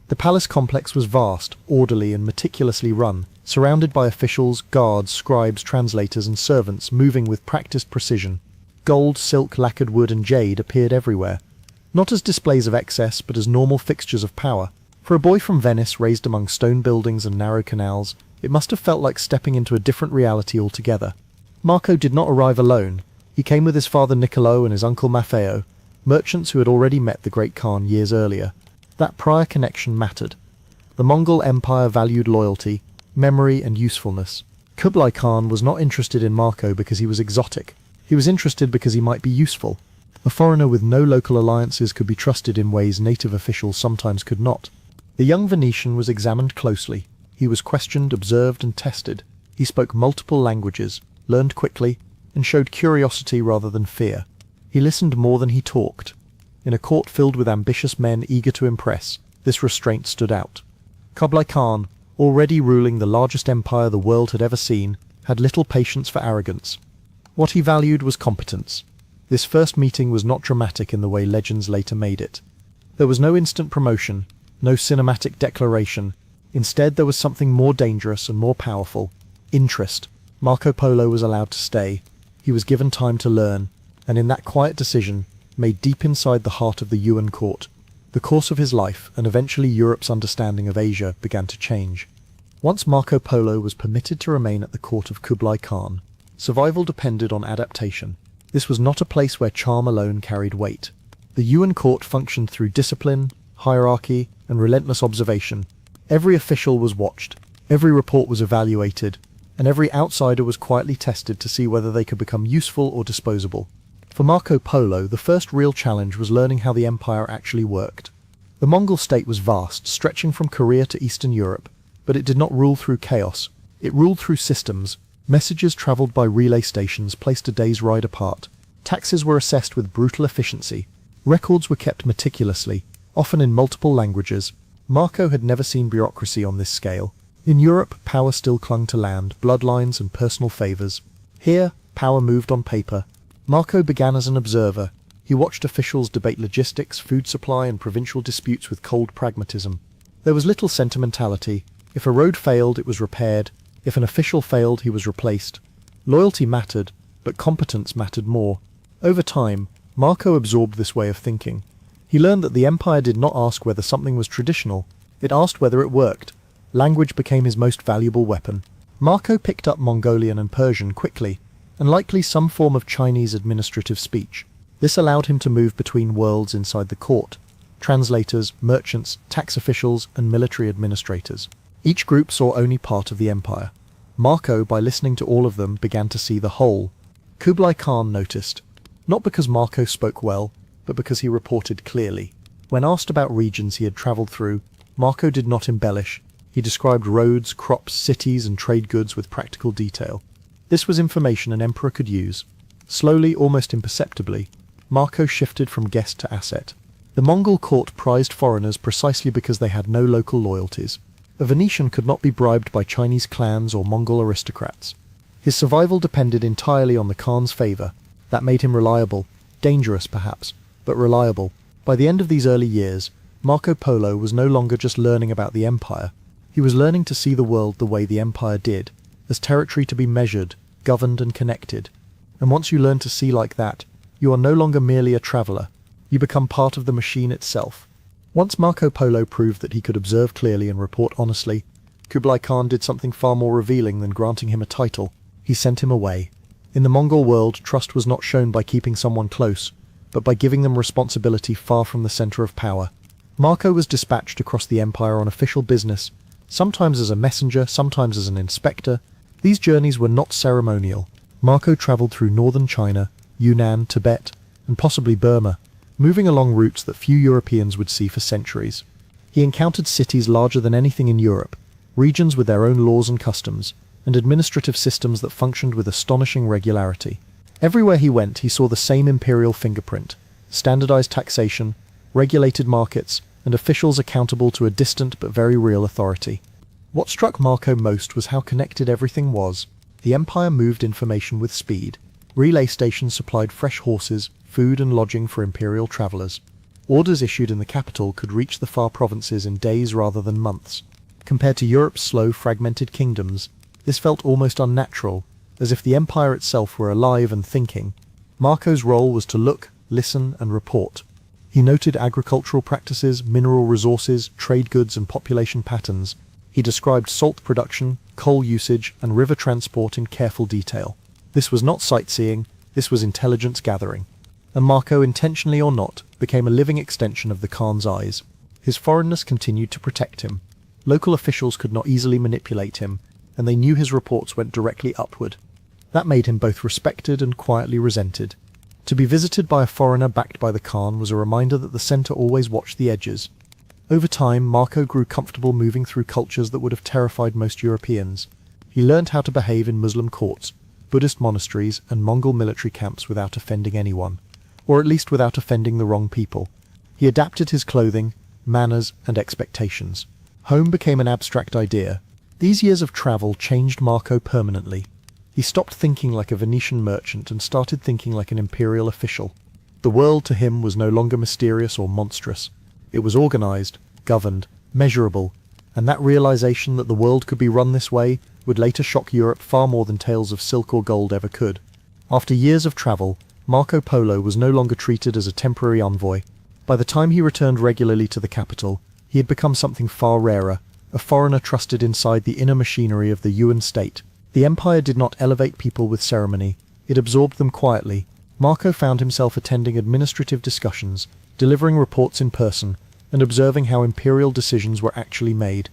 The palace complex was vast, orderly and meticulously run, surrounded by officials, guards, scribes, translators and servants moving with practiced precision. Gold, silk, lacquered wood and jade appeared everywhere, not as displays of excess but as normal fixtures of power. For a boy from Venice raised among stone buildings and narrow canals, it must have felt like stepping into a different reality altogether. Marco did not arrive alone. He came with his father Niccolo and his uncle Maffeo, merchants who had already met the great Khan years earlier. That prior connection mattered. The Mongol Empire valued loyalty, memory and usefulness. Kublai Khan was not interested in Marco because he was exotic. He was interested because he might be useful. A foreigner with no local alliances could be trusted in ways native officials sometimes could not. The young Venetian was examined closely. He was questioned, observed and tested. He spoke multiple languages, learned quickly, and showed curiosity rather than fear. He listened more than he talked. In a court filled with ambitious men eager to impress, this restraint stood out. Kublai Khan, already ruling the largest empire the world had ever seen, had little patience for arrogance. What he valued was competence. This first meeting was not dramatic in the way legends later made it. There was no instant promotion, no cinematic declaration. Instead, there was something more dangerous and more powerful. Interest. Marco Polo was allowed to stay. He was given time to learn, and in that quiet decision, made deep inside the heart of the Yuan court, the course of his life and eventually Europe's understanding of Asia began to change. Once Marco Polo was permitted to remain at the court of Kublai Khan, survival depended on adaptation. This was not a place where charm alone carried weight. The Yuan court functioned through discipline, hierarchy, and relentless observation. Every official was watched, every report was evaluated, and every outsider was quietly tested to see whether they could become useful or disposable. For Marco Polo, the first real challenge was learning how the empire actually worked. The Mongol state was vast, stretching from Korea to Eastern Europe, but it did not rule through chaos. It ruled through systems. Messages travelled by relay stations placed a day's ride apart. Taxes were assessed with brutal efficiency. Records were kept meticulously, often in multiple languages. Marco had never seen bureaucracy on this scale. In Europe, power still clung to land, bloodlines and personal favours. Here, power moved on paper. Marco began as an observer. He watched officials debate logistics, food supply and provincial disputes with cold pragmatism. There was little sentimentality. If a road failed, it was repaired. If an official failed, he was replaced. Loyalty mattered, but competence mattered more. Over time, Marco absorbed this way of thinking. He learned that the empire did not ask whether something was traditional. It asked whether it worked. Language became his most valuable weapon. Marco picked up Mongolian and Persian quickly, and likely some form of Chinese administrative speech. This allowed him to move between worlds inside the court: translators, merchants, tax officials, and military administrators. Each group saw only part of the empire. Marco, by listening to all of them, began to see the whole. Kublai Khan noticed, not because Marco spoke well, but because he reported clearly. When asked about regions he had travelled through, Marco did not embellish. He described roads, crops, cities, and trade goods with practical detail. This was information an emperor could use. Slowly, almost imperceptibly, Marco shifted from guest to asset. The Mongol court prized foreigners precisely because they had no local loyalties. A Venetian could not be bribed by Chinese clans or Mongol aristocrats. His survival depended entirely on the Khan's favour. That made him reliable, dangerous perhaps, but reliable. By the end of these early years, Marco Polo was no longer just learning about the empire. He was learning to see the world the way the empire did, as territory to be measured, governed and connected. And once you learn to see like that, you are no longer merely a traveller. You become part of the machine itself. Once Marco Polo proved that he could observe clearly and report honestly, Kublai Khan did something far more revealing than granting him a title. He sent him away. In the Mongol world, trust was not shown by keeping someone close, but by giving them responsibility far from the centre of power. Marco was dispatched across the empire on official business, sometimes as a messenger, sometimes as an inspector. These journeys were not ceremonial. Marco travelled through northern China, Yunnan, Tibet, and possibly Burma, moving along routes that few Europeans would see for centuries. He encountered cities larger than anything in Europe, regions with their own laws and customs, and administrative systems that functioned with astonishing regularity. Everywhere he went, he saw the same imperial fingerprint: standardized taxation, regulated markets, and officials accountable to a distant but very real authority. What struck Marco most was how connected everything was. The empire moved information with speed. Relay stations supplied fresh horses, food and lodging for imperial travelers. Orders issued in the capital could reach the far provinces in days rather than months. Compared to Europe's slow, fragmented kingdoms, this felt almost unnatural, as if the empire itself were alive and thinking. Marco's role was to look, listen, and report. He noted agricultural practices, mineral resources, trade goods, and population patterns. He described salt production, coal usage, and river transport in careful detail. This was not sightseeing, this was intelligence gathering. And Marco, intentionally or not, became a living extension of the Khan's eyes. His foreignness continued to protect him. Local officials could not easily manipulate him, and they knew his reports went directly upward. That made him both respected and quietly resented. To be visited by a foreigner backed by the Khan was a reminder that the centre always watched the edges. Over time, Marco grew comfortable moving through cultures that would have terrified most Europeans. He learned how to behave in Muslim courts, Buddhist monasteries, and Mongol military camps without offending anyone, or at least without offending the wrong people. He adapted his clothing, manners, and expectations. Home became an abstract idea. These years of travel changed Marco permanently. He stopped thinking like a Venetian merchant and started thinking like an imperial official. The world to him was no longer mysterious or monstrous. It was organized, governed, measurable, and that realization that the world could be run this way would later shock Europe far more than tales of silk or gold ever could. After years of travel, Marco Polo was no longer treated as a temporary envoy. By the time he returned regularly to the capital, he had become something far rarer, a foreigner trusted inside the inner machinery of the Yuan state. The empire did not elevate people with ceremony, it absorbed them quietly. Marco found himself attending administrative discussions, delivering reports in person, and observing how imperial decisions were actually made.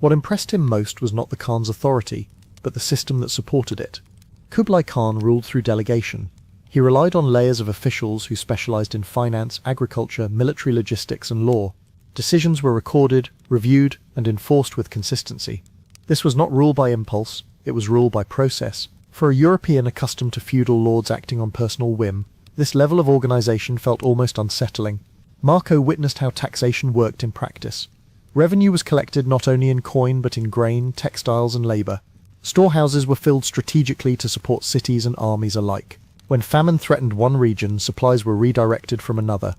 What impressed him most was not the Khan's authority, but the system that supported it. Kublai Khan ruled through delegation. He relied on layers of officials who specialized in finance, agriculture, military logistics, and law. Decisions were recorded, reviewed, and enforced with consistency. This was not rule by impulse, it was rule by process. For a European accustomed to feudal lords acting on personal whim, this level of organization felt almost unsettling. Marco witnessed how taxation worked in practice. Revenue was collected not only in coin but in grain, textiles, and labor. Storehouses were filled strategically to support cities and armies alike. When famine threatened one region, supplies were redirected from another.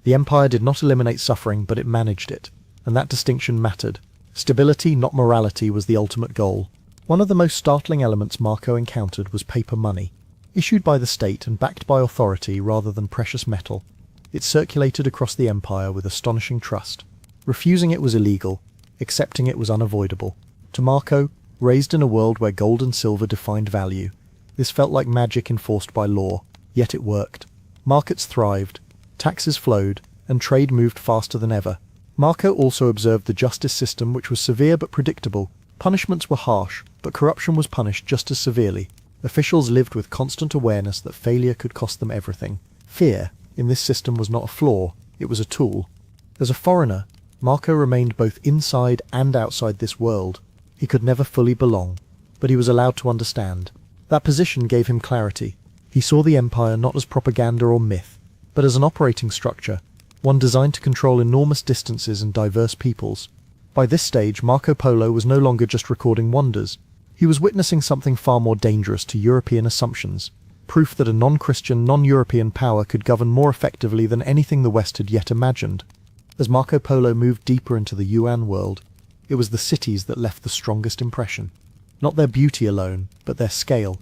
The empire did not eliminate suffering, but it managed it. And that distinction mattered. Stability, not morality, was the ultimate goal. One of the most startling elements Marco encountered was paper money. Issued by the state and backed by authority rather than precious metal, it circulated across the empire with astonishing trust. Refusing it was illegal, accepting it was unavoidable. To Marco, raised in a world where gold and silver defined value, this felt like magic enforced by law, yet it worked. Markets thrived, taxes flowed, and trade moved faster than ever. Marco also observed the justice system, which was severe but predictable. Punishments were harsh, but corruption was punished just as severely. Officials lived with constant awareness that failure could cost them everything. Fear, in this system, was not a flaw, it was a tool. As a foreigner, Marco remained both inside and outside this world. He could never fully belong, but he was allowed to understand. That position gave him clarity. He saw the empire not as propaganda or myth, but as an operating structure, one designed to control enormous distances and diverse peoples. By this stage, Marco Polo was no longer just recording wonders. He was witnessing something far more dangerous to European assumptions, proof that a non-Christian, non-European power could govern more effectively than anything the West had yet imagined. As Marco Polo moved deeper into the Yuan world, it was the cities that left the strongest impression. Not their beauty alone, but their scale.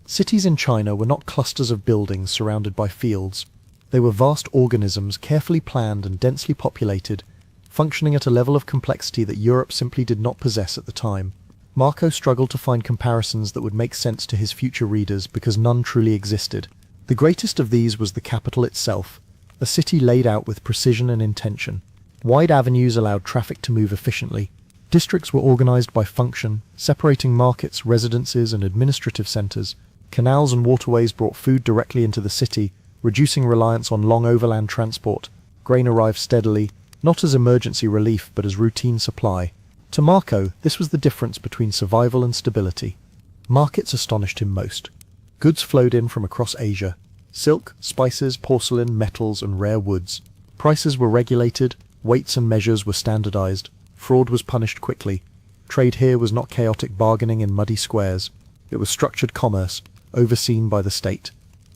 Cities in China were not clusters of buildings surrounded by fields. They were vast organisms, carefully planned and densely populated, functioning at a level of complexity that Europe simply did not possess at the time. Marco struggled to find comparisons that would make sense to his future readers because none truly existed. The greatest of these was the capital itself, a city laid out with precision and intention. Wide avenues allowed traffic to move efficiently. Districts were organized by function, separating markets, residences, and administrative centers. Canals and waterways brought food directly into the city, reducing reliance on long overland transport. Grain arrived steadily, not as emergency relief but as routine supply. To Marco, this was the difference between survival and stability. Markets astonished him most. Goods flowed in from across Asia. Silk, spices, porcelain, metals, and rare woods. Prices were regulated, Weights and measures were standardized. Fraud was punished quickly. Trade here was not chaotic bargaining in muddy squares. It was structured commerce, overseen by the state.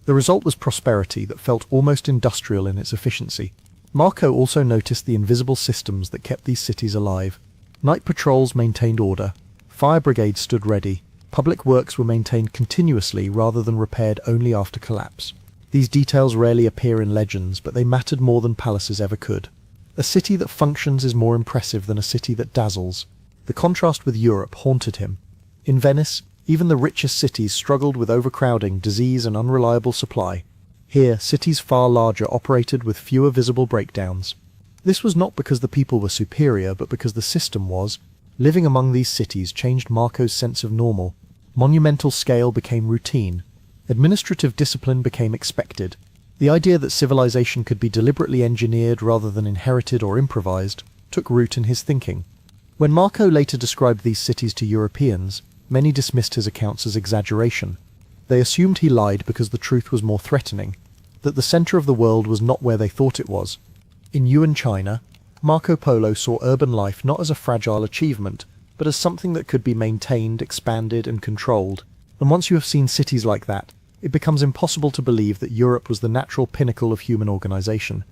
The result was prosperity that felt almost industrial in its efficiency. Marco also noticed the invisible systems that kept these cities alive. Night patrols maintained order. Fire brigades stood ready. Public works were maintained continuously rather than repaired only after collapse. These details rarely appear in legends, but they mattered more than palaces ever could. A city that functions is more impressive than a city that dazzles. The contrast with Europe haunted him. In Venice, even the richest cities struggled with overcrowding, disease, and unreliable supply. Here, cities far larger operated with fewer visible breakdowns. This was not because the people were superior, but because the system was. Living among these cities changed Marco's sense of normal. Monumental scale became routine. Administrative discipline became expected. The idea that civilization could be deliberately engineered rather than inherited or improvised took root in his thinking. When Marco later described these cities to Europeans, many dismissed his accounts as exaggeration. They assumed he lied because the truth was more threatening, that the center of the world was not where they thought it was. In Yuan China, Marco Polo saw urban life not as a fragile achievement, but as something that could be maintained, expanded, and controlled. And once you have seen cities like that, it becomes impossible to believe that Europe was the natural pinnacle of human organization.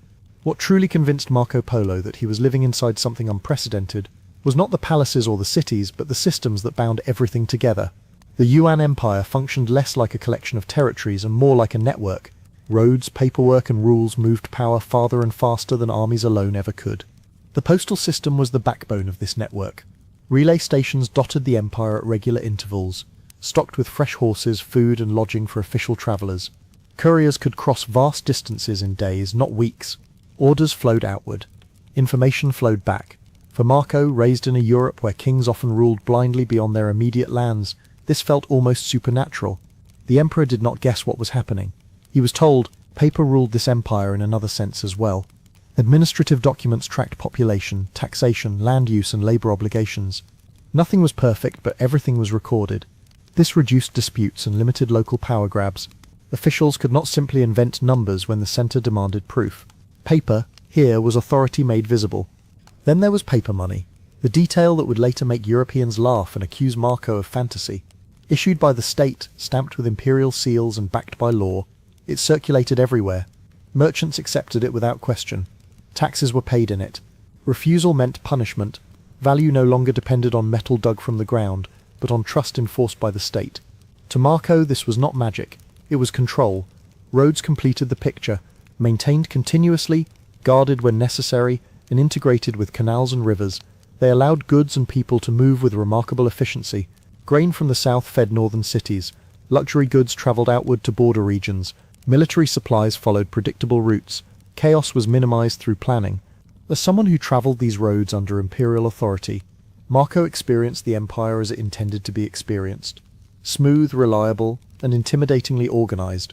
What truly convinced Marco Polo that he was living inside something unprecedented was not the palaces or the cities, but the systems that bound everything together. The Yuan Empire functioned less like a collection of territories and more like a network. Roads, paperwork, and rules moved power farther and faster than armies alone ever could. The postal system was the backbone of this network. Relay stations dotted the empire at regular intervals, stocked with fresh horses, food, and lodging for official travelers. Couriers could cross vast distances in days, not weeks. Orders flowed outward. Information flowed back. For Marco, raised in a Europe where kings often ruled blindly beyond their immediate lands, this felt almost supernatural. The emperor did not guess what was happening. He was told paper ruled this empire in another sense as well. Administrative documents tracked population, taxation, land use, and labor obligations. Nothing was perfect, but everything was recorded. This reduced disputes and limited local power grabs. Officials could not simply invent numbers when the center demanded proof. Paper, here, was authority made visible. Then there was paper money, the detail that would later make Europeans laugh and accuse Marco of fantasy. Issued by the state, stamped with imperial seals and backed by law, it circulated everywhere. Merchants accepted it without question. Taxes were paid in it. Refusal meant punishment. Value no longer depended on metal dug from the ground, but on trust enforced by the state. To Marco, this was not magic. It was control. Roads completed the picture, maintained continuously, guarded when necessary, and integrated with canals and rivers. They allowed goods and people to move with remarkable efficiency. Grain from the south fed northern cities. Luxury goods traveled outward to border regions. Military supplies followed predictable routes. Chaos was minimized through planning. As someone who traveled these roads under imperial authority, Marco experienced the empire as it intended to be experienced. Smooth, reliable, and intimidatingly organized.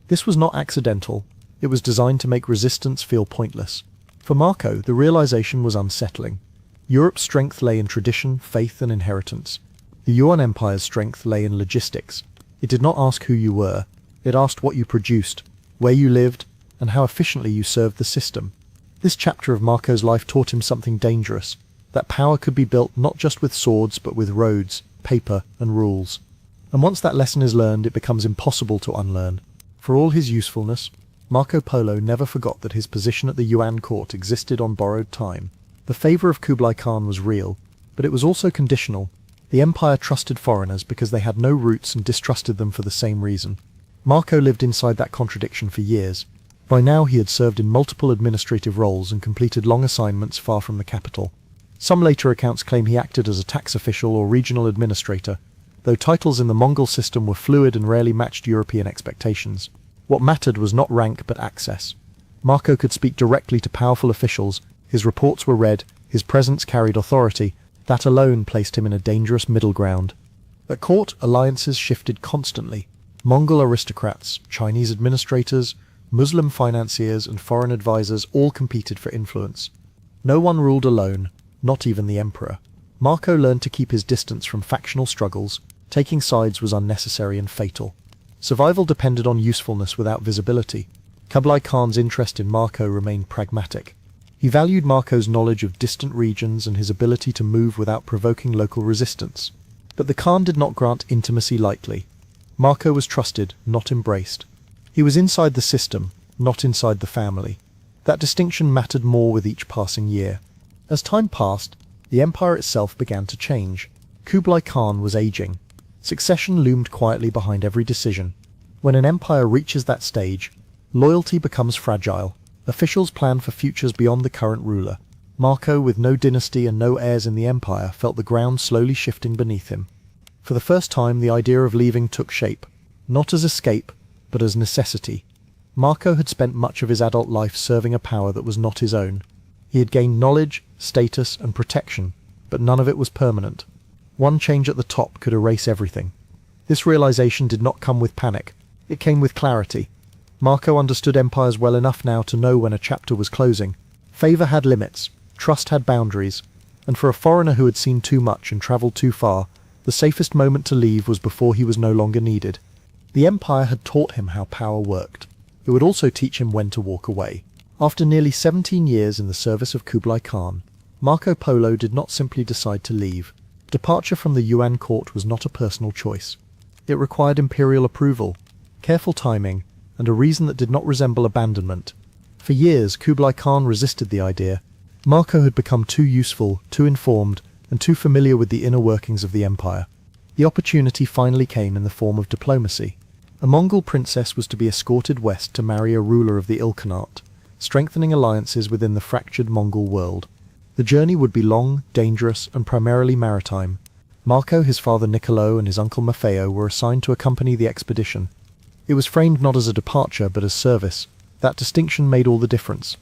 This was not accidental. It was designed to make resistance feel pointless. For Marco, the realization was unsettling. Europe's strength lay in tradition, faith, and inheritance. The Yuan Empire's strength lay in logistics. It did not ask who you were. It asked what you produced, where you lived, and how efficiently you served the system. This chapter of Marco's life taught him something dangerous, that power could be built not just with swords, but with roads, paper, and rules. And once that lesson is learned, it becomes impossible to unlearn. For all his usefulness, Marco Polo never forgot that his position at the Yuan court existed on borrowed time. The favor of Kublai Khan was real, but it was also conditional. The empire trusted foreigners because they had no roots and distrusted them for the same reason. Marco lived inside that contradiction for years. By now he had served in multiple administrative roles and completed long assignments far from the capital. Some later accounts claim he acted as a tax official or regional administrator, though titles in the Mongol system were fluid and rarely matched European expectations. What mattered was not rank but access. Marco could speak directly to powerful officials, his reports were read, his presence carried authority. That alone placed him in a dangerous middle ground. At court, alliances shifted constantly. Mongol aristocrats, Chinese administrators, Muslim financiers, and foreign advisors all competed for influence. No one ruled alone, not even the emperor. Marco learned to keep his distance from factional struggles. Taking sides was unnecessary and fatal. Survival depended on usefulness without visibility. Kublai Khan's interest in Marco remained pragmatic. He valued Marco's knowledge of distant regions and his ability to move without provoking local resistance. But the Khan did not grant intimacy lightly. Marco was trusted, not embraced. He was inside the system, not inside the family. That distinction mattered more with each passing year. As time passed, the empire itself began to change. Kublai Khan was aging. Succession loomed quietly behind every decision. When an empire reaches that stage, loyalty becomes fragile. Officials plan for futures beyond the current ruler. Marco, with no dynasty and no heirs in the empire, felt the ground slowly shifting beneath him. For the first time, the idea of leaving took shape, not as escape, but as necessity. Marco had spent much of his adult life serving a power that was not his own. He had gained knowledge, status, and protection, but none of it was permanent. One change at the top could erase everything. This realization did not come with panic. It came with clarity. Marco understood empires well enough now to know when a chapter was closing. Favor had limits, trust had boundaries, and for a foreigner who had seen too much and travelled too far, the safest moment to leave was before he was no longer needed. The empire had taught him how power worked. It would also teach him when to walk away. After nearly 17 years in the service of Kublai Khan, Marco Polo did not simply decide to leave. Departure from the Yuan court was not a personal choice. It required imperial approval, careful timing, and a reason that did not resemble abandonment. For years, Kublai Khan resisted the idea. Marco had become too useful, too informed, and too familiar with the inner workings of the empire. The opportunity finally came in the form of diplomacy. A Mongol princess was to be escorted west to marry a ruler of the Ilkhanate, strengthening alliances within the fractured Mongol world. The journey would be long, dangerous, and primarily maritime. Marco, his father Niccolo, and his uncle Maffeo were assigned to accompany the expedition. It was framed not as a departure, but as service. That distinction made all the difference.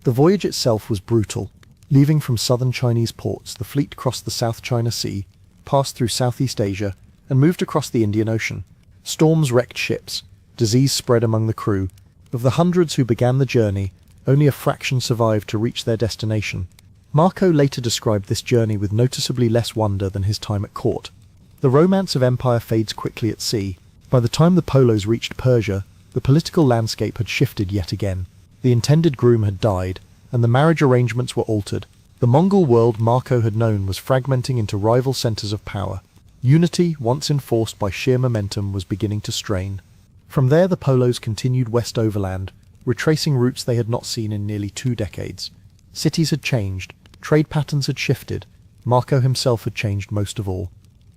The voyage itself was brutal. Leaving from southern Chinese ports, the fleet crossed the South China Sea, passed through Southeast Asia, and moved across the Indian Ocean. Storms wrecked ships. Disease spread among the crew. Of the hundreds who began the journey, only a fraction survived to reach their destination. Marco later described this journey with noticeably less wonder than his time at court. The romance of empire fades quickly at sea. By the time the Polos reached Persia, the political landscape had shifted yet again. The intended groom had died, and the marriage arrangements were altered. The Mongol world Marco had known was fragmenting into rival centers of power. Unity, once enforced by sheer momentum, was beginning to strain. From there the Polos continued west overland, retracing routes they had not seen in nearly 2 decades. Cities had changed, trade patterns had shifted. Marco himself had changed most of all.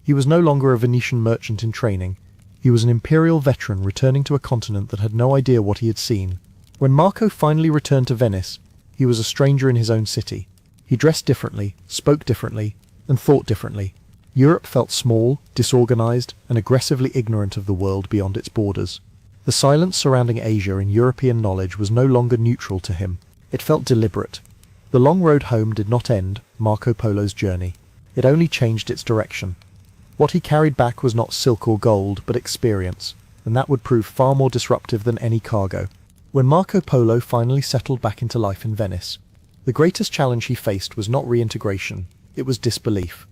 He was no longer a Venetian merchant in training. He was an imperial veteran returning to a continent that had no idea what he had seen. When Marco finally returned to Venice, he was a stranger in his own city. He dressed differently, spoke differently, and thought differently. Europe felt small, disorganized, and aggressively ignorant of the world beyond its borders. The silence surrounding Asia in European knowledge was no longer neutral to him. It felt deliberate. The long road home did not end Marco Polo's journey. It only changed its direction. What he carried back was not silk or gold, but experience, and that would prove far more disruptive than any cargo. When Marco Polo finally settled back into life in Venice, the greatest challenge he faced was not reintegration, it was disbelief.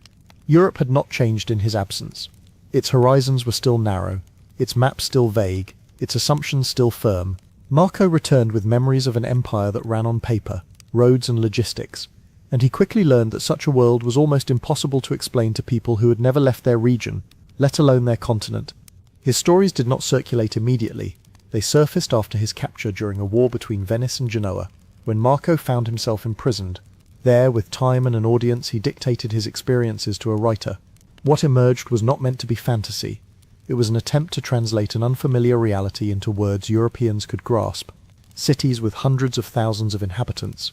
Europe had not changed in his absence. Its horizons were still narrow, its maps still vague, its assumptions still firm. Marco returned with memories of an empire that ran on paper, roads and logistics, and he quickly learned that such a world was almost impossible to explain to people who had never left their region, let alone their continent. His stories did not circulate immediately. They surfaced after his capture during a war between Venice and Genoa, when Marco found himself imprisoned. There, with time and an audience, he dictated his experiences to a writer. What emerged was not meant to be fantasy. It was an attempt to translate an unfamiliar reality into words Europeans could grasp. Cities with hundreds of thousands of inhabitants.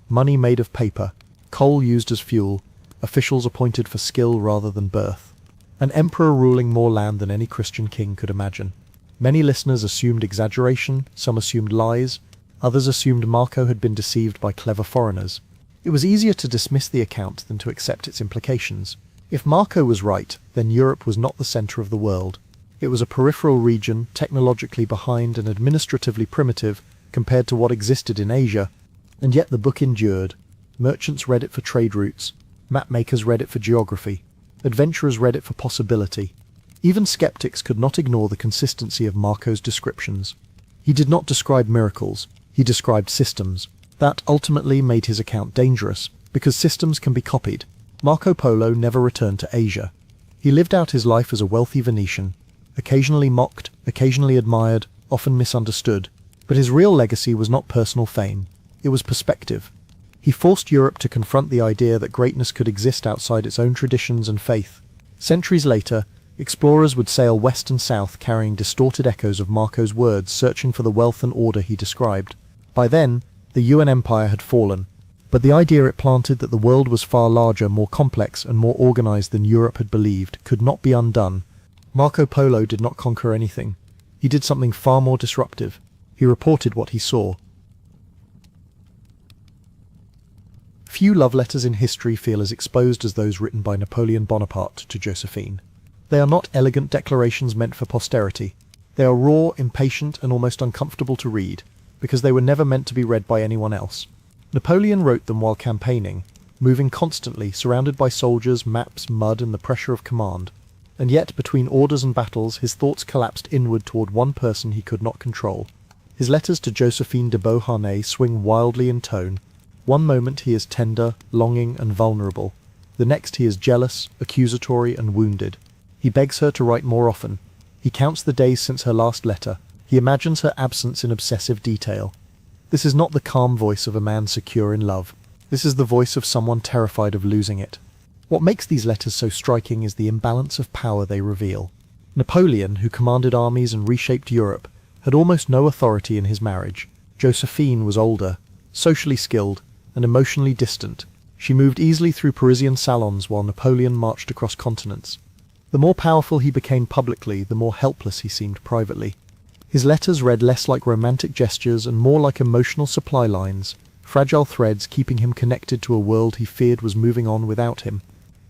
Money made of paper. Coal used as fuel. Officials appointed for skill rather than birth. An emperor ruling more land than any Christian king could imagine. Many listeners assumed exaggeration, some assumed lies, others assumed Marco had been deceived by clever foreigners. It was easier to dismiss the account than to accept its implications. If Marco was right, then Europe was not the center of the world. It was a peripheral region, technologically behind and administratively primitive compared to what existed in Asia, and yet the book endured. Merchants read it for trade routes, mapmakers read it for geography, adventurers read it for possibility. Even skeptics could not ignore the consistency of Marco's descriptions. He did not describe miracles, he described systems. That ultimately made his account dangerous, because systems can be copied. Marco Polo never returned to Asia. He lived out his life as a wealthy Venetian, occasionally mocked, occasionally admired, often misunderstood. But his real legacy was not personal fame, it was perspective. He forced Europe to confront the idea that greatness could exist outside its own traditions and faith. Centuries later, explorers would sail west and south carrying distorted echoes of Marco's words, searching for the wealth and order he described. By then, the Yuan Empire had fallen, but the idea it planted that the world was far larger, more complex, and more organized than Europe had believed could not be undone. Marco Polo did not conquer anything. He did something far more disruptive. He reported what he saw. Few love letters in history feel as exposed as those written by Napoleon Bonaparte to Josephine. They are not elegant declarations meant for posterity. They are raw, impatient, and almost uncomfortable to read, because they were never meant to be read by anyone else. Napoleon wrote them while campaigning, moving constantly, surrounded by soldiers, maps, mud, and the pressure of command. And yet, between orders and battles, his thoughts collapsed inward toward one person he could not control. His letters to Josephine de Beauharnais swing wildly in tone. One moment he is tender, longing, and vulnerable. The next he is jealous, accusatory, and wounded. He begs her to write more often. He counts the days since her last letter. He imagines her absence in obsessive detail. This is not the calm voice of a man secure in love. This is the voice of someone terrified of losing it. What makes these letters so striking is the imbalance of power they reveal. Napoleon, who commanded armies and reshaped Europe, had almost no authority in his marriage. Josephine was older, socially skilled, and emotionally distant. She moved easily through Parisian salons while Napoleon marched across continents. The more powerful he became publicly, the more helpless he seemed privately. His letters read less like romantic gestures and more like emotional supply lines, fragile threads keeping him connected to a world he feared was moving on without him.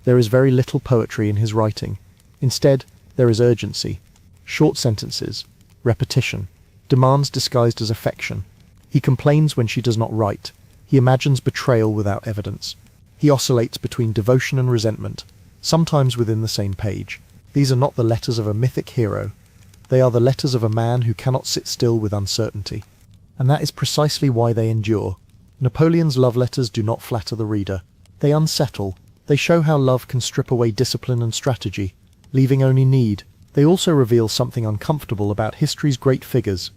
There is very little poetry in his writing. Instead, there is urgency, short sentences, repetition, demands disguised as affection. He complains when she does not write. He imagines betrayal without evidence. He oscillates between devotion and resentment, sometimes within the same page. These are not the letters of a mythic hero. They are the letters of a man who cannot sit still with uncertainty. And that is precisely why they endure. Napoleon's love letters do not flatter the reader. They unsettle. They show how love can strip away discipline and strategy, leaving only need. They also reveal something uncomfortable about history's great figures.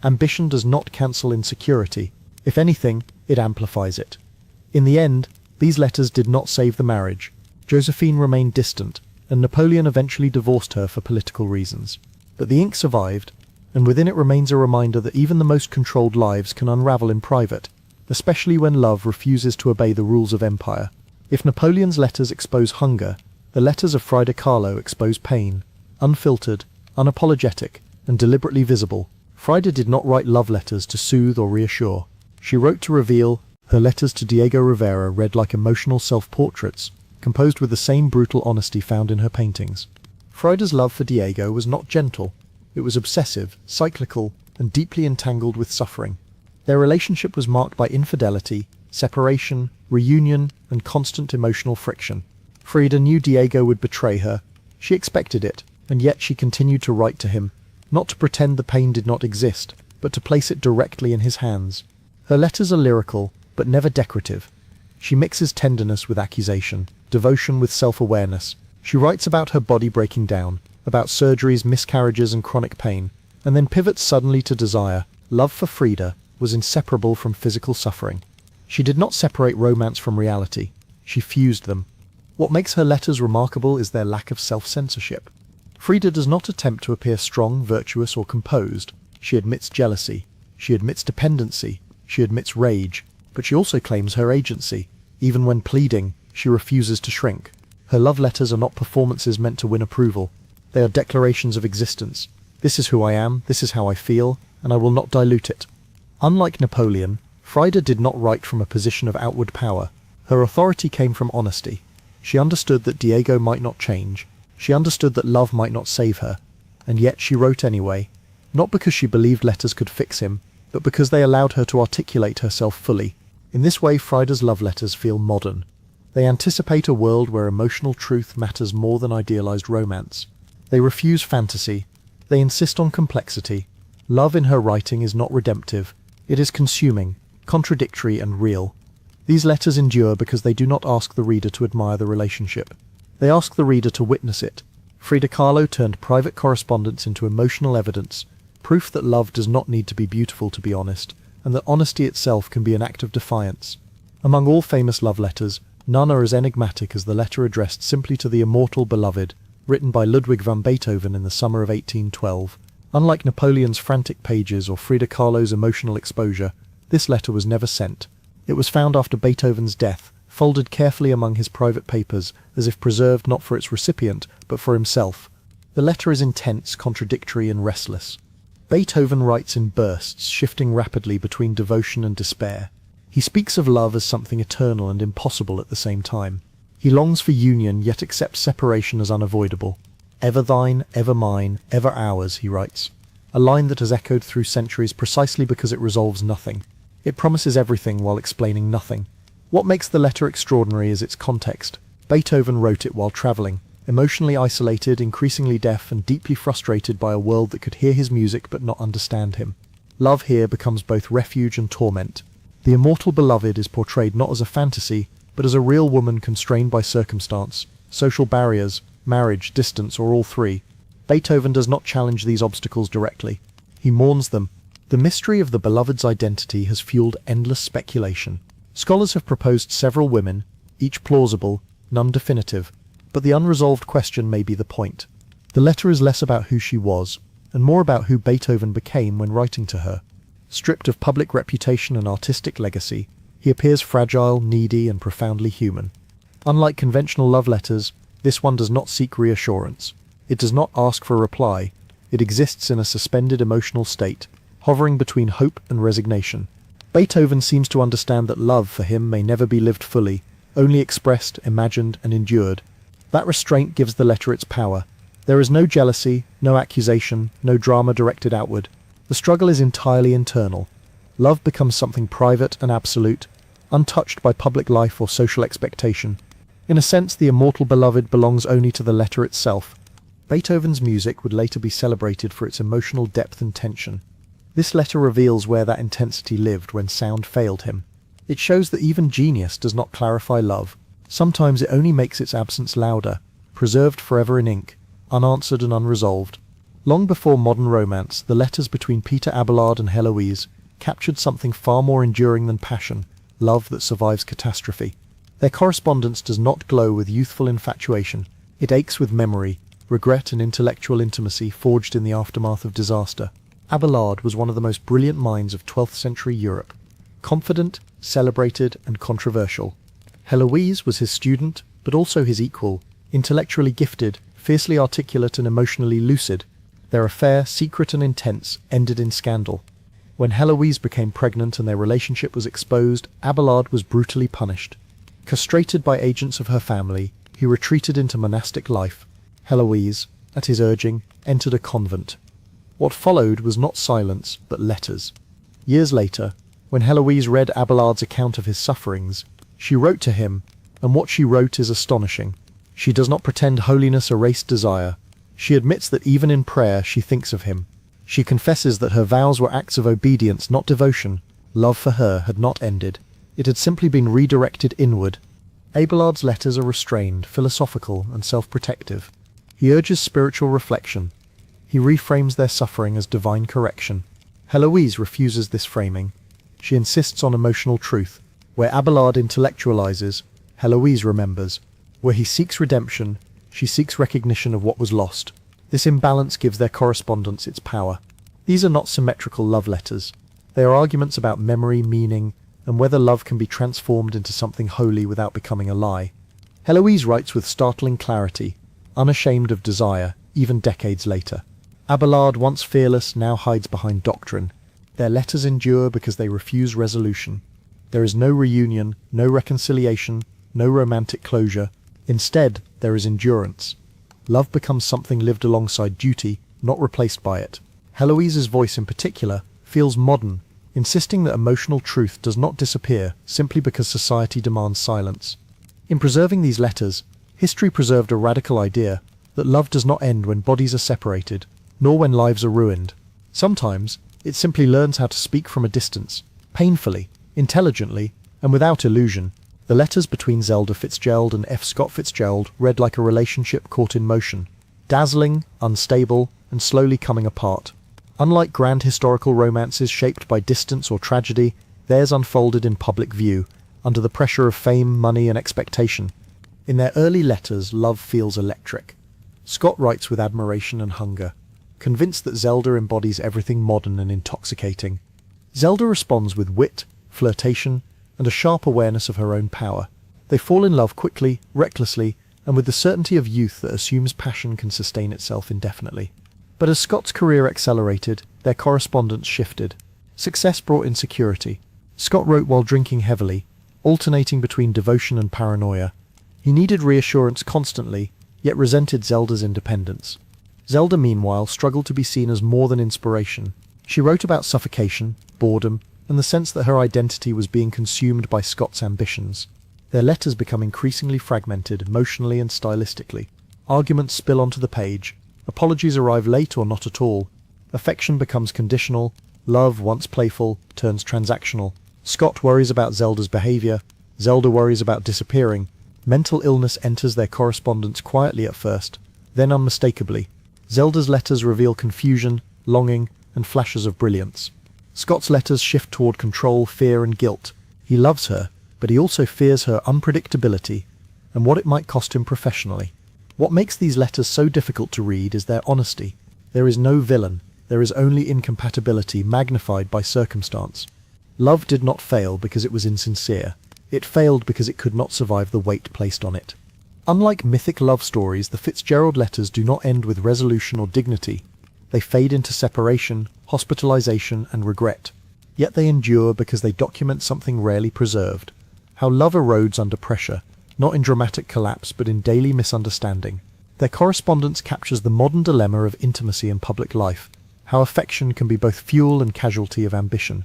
Ambition does not cancel insecurity. If anything, it amplifies it. In the end, these letters did not save the marriage. Josephine remained distant, and Napoleon eventually divorced her for political reasons. But the ink survived, and within it remains a reminder that even the most controlled lives can unravel in private, especially when love refuses to obey the rules of empire. If Napoleon's letters expose hunger, the letters of Frida Kahlo expose pain, unfiltered, unapologetic, and deliberately visible. Frida did not write love letters to soothe or reassure. She wrote to reveal. Her letters to Diego Rivera read like emotional self-portraits, composed with the same brutal honesty found in her paintings. Frida's love for Diego was not gentle. It was obsessive, cyclical, and deeply entangled with suffering. Their relationship was marked by infidelity, separation, reunion, and constant emotional friction. Frida knew Diego would betray her. She expected it, and yet she continued to write to him, not to pretend the pain did not exist, but to place it directly in his hands. Her letters are lyrical, but never decorative. She mixes tenderness with accusation, devotion with self-awareness. She writes about her body breaking down, about surgeries, miscarriages, and chronic pain, and then pivots suddenly to desire. Love for Frida was inseparable from physical suffering. She did not separate romance from reality. She fused them. What makes her letters remarkable is their lack of self-censorship. Frida does not attempt to appear strong, virtuous, or composed. She admits jealousy. She admits dependency. She admits rage. But she also claims her agency. Even when pleading, she refuses to shrink. Her love letters are not performances meant to win approval. They are declarations of existence. This is who I am, this is how I feel, and I will not dilute it. Unlike Napoleon, Frida did not write from a position of outward power. Her authority came from honesty. She understood that Diego might not change. She understood that love might not save her. And yet she wrote anyway, not because she believed letters could fix him, but because they allowed her to articulate herself fully. In this way, Frida's love letters feel modern. They anticipate a world where emotional truth matters more than idealized romance. They refuse fantasy. They insist on complexity. Love in her writing is not redemptive. It is consuming, contradictory and real. These letters endure because they do not ask the reader to admire the relationship. They ask the reader to witness it. Frida Kahlo turned private correspondence into emotional evidence, proof that love does not need to be beautiful to be honest, and that honesty itself can be an act of defiance. Among all famous love letters, none are as enigmatic as the letter addressed simply to the immortal beloved, written by Ludwig van Beethoven in the summer of 1812. Unlike Napoleon's frantic pages or Frida Kahlo's emotional exposure, this letter was never sent. It was found after Beethoven's death, folded carefully among his private papers, as if preserved not for its recipient, but for himself. The letter is intense, contradictory, and restless. Beethoven writes in bursts, shifting rapidly between devotion and despair. He speaks of love as something eternal and impossible at the same time. He longs for union, yet accepts separation as unavoidable. Ever thine, ever mine, ever ours, he writes. A line that has echoed through centuries precisely because it resolves nothing. It promises everything while explaining nothing. What makes the letter extraordinary is its context. Beethoven wrote it while travelling, emotionally isolated, increasingly deaf, and deeply frustrated by a world that could hear his music but not understand him. Love here becomes both refuge and torment. The immortal beloved is portrayed not as a fantasy, but as a real woman constrained by circumstance, social barriers, marriage, distance, or all three. Beethoven does not challenge these obstacles directly. He mourns them. The mystery of the beloved's identity has fueled endless speculation. Scholars have proposed several women, each plausible, none definitive, but the unresolved question may be the point. The letter is less about who she was, and more about who Beethoven became when writing to her. Stripped of public reputation and artistic legacy, he appears fragile, needy, and profoundly human. Unlike conventional love letters, this one does not seek reassurance. It does not ask for a reply. It exists in a suspended emotional state, hovering between hope and resignation. Beethoven seems to understand that love for him may never be lived fully, only expressed, imagined, and endured. That restraint gives the letter its power. There is no jealousy, no accusation, no drama directed outward. The struggle is entirely internal. Love becomes something private and absolute, untouched by public life or social expectation. In a sense, the immortal beloved belongs only to the letter itself. Beethoven's music would later be celebrated for its emotional depth and tension. This letter reveals where that intensity lived when sound failed him. It shows that even genius does not clarify love. Sometimes it only makes its absence louder, preserved forever in ink, unanswered and unresolved. Long before modern romance, the letters between Peter Abelard and Heloise captured something far more enduring than passion, love that survives catastrophe. Their correspondence does not glow with youthful infatuation. It aches with memory, regret and intellectual intimacy forged in the aftermath of disaster. Abelard was one of the most brilliant minds of 12th century Europe. Confident, celebrated, and controversial. Heloise was his student, but also his equal, intellectually gifted, fiercely articulate and emotionally lucid. Their affair, secret and intense, ended in scandal. When Heloise became pregnant and their relationship was exposed, Abelard was brutally punished. Castrated by agents of her family, he retreated into monastic life. Heloise, at his urging, entered a convent. What followed was not silence, but letters. Years later, when Heloise read Abelard's account of his sufferings, she wrote to him, and what she wrote is astonishing. She does not pretend holiness erased desire. She admits that even in prayer she thinks of him. She confesses that her vows were acts of obedience, not devotion. Love for her had not ended. It had simply been redirected inward. Abelard's letters are restrained, philosophical, and self-protective. He urges spiritual reflection. He reframes their suffering as divine correction. Heloise refuses this framing. She insists on emotional truth. Where Abelard intellectualizes, Heloise remembers. Where he seeks redemption, she seeks recognition of what was lost. This imbalance gives their correspondence its power. These are not symmetrical love letters. They are arguments about memory, meaning, and whether love can be transformed into something holy without becoming a lie. Heloise writes with startling clarity, unashamed of desire, even decades later. Abelard, once fearless, now hides behind doctrine. Their letters endure because they refuse resolution. There is no reunion, no reconciliation, no romantic closure. Instead, there is endurance. Love becomes something lived alongside duty, not replaced by it. Heloise's voice in particular feels modern, insisting that emotional truth does not disappear simply because society demands silence. In preserving these letters, history preserved a radical idea that love does not end when bodies are separated, nor when lives are ruined. Sometimes, it simply learns how to speak from a distance, painfully, Intelligently, and without illusion, the letters between Zelda Fitzgerald and F. Scott Fitzgerald read like a relationship caught in motion, dazzling, unstable, and slowly coming apart. Unlike grand historical romances shaped by distance or tragedy, theirs unfolded in public view, under the pressure of fame, money, and expectation. In their early letters, love feels electric. Scott writes with admiration and hunger, convinced that Zelda embodies everything modern and intoxicating. Zelda responds with wit, flirtation, and a sharp awareness of her own power. They fall in love quickly, recklessly, and with the certainty of youth that assumes passion can sustain itself indefinitely. But as Scott's career accelerated, their correspondence shifted. Success brought insecurity. Scott wrote while drinking heavily, alternating between devotion and paranoia. He needed reassurance constantly, yet resented Zelda's independence. Zelda, meanwhile, struggled to be seen as more than inspiration. She wrote about suffocation, boredom, and the sense that her identity was being consumed by Scott's ambitions. Their letters become increasingly fragmented emotionally and stylistically. Arguments spill onto the page, apologies arrive late or not at all, affection becomes conditional, love, once playful, turns transactional. Scott worries about Zelda's behavior, Zelda worries about disappearing. Mental illness enters their correspondence quietly at first, then unmistakably. Zelda's letters reveal confusion, longing, and flashes of brilliance. Scott's letters shift toward control, fear, and guilt. He loves her, but he also fears her unpredictability and what it might cost him professionally. What makes these letters so difficult to read is their honesty. There is no villain, there is only incompatibility magnified by circumstance. Love did not fail because it was insincere. It failed because it could not survive the weight placed on it. Unlike mythic love stories, the Fitzgerald letters do not end with resolution or dignity. They fade into separation, hospitalization, and regret. Yet they endure because they document something rarely preserved. How love erodes under pressure, not in dramatic collapse but in daily misunderstanding. Their correspondence captures the modern dilemma of intimacy in public life, how affection can be both fuel and casualty of ambition.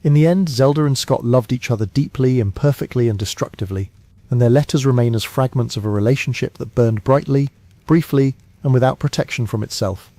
In the end, Zelda and Scott loved each other deeply, imperfectly, and destructively, and their letters remain as fragments of a relationship that burned brightly, briefly, and without protection from itself.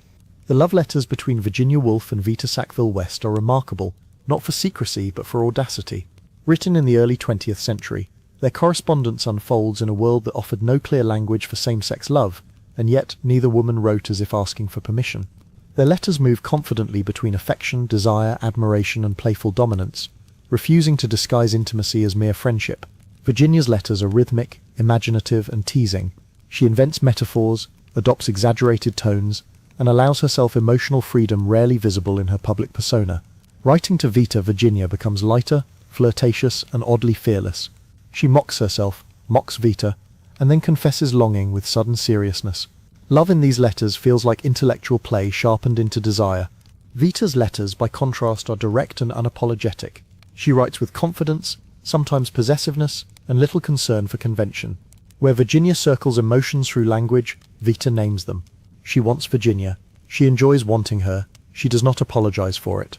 The love letters between Virginia Woolf and Vita Sackville West are remarkable, not for secrecy but for audacity. Written in the early 20th century, their correspondence unfolds in a world that offered no clear language for same-sex love, and yet neither woman wrote as if asking for permission. Their letters move confidently between affection, desire, admiration, and playful dominance, refusing to disguise intimacy as mere friendship. Virginia's letters are rhythmic, imaginative, and teasing. She invents metaphors, adopts exaggerated tones, and allows herself emotional freedom rarely visible in her public persona. Writing to Vita, Virginia becomes lighter, flirtatious, and oddly fearless. She mocks herself, mocks Vita, and then confesses longing with sudden seriousness. Love in these letters feels like intellectual play sharpened into desire. Vita's letters, by contrast, are direct and unapologetic. She writes with confidence, sometimes possessiveness, and little concern for convention. Where Virginia circles emotions through language, Vita names them. She wants Virginia. She enjoys wanting her. She does not apologize for it.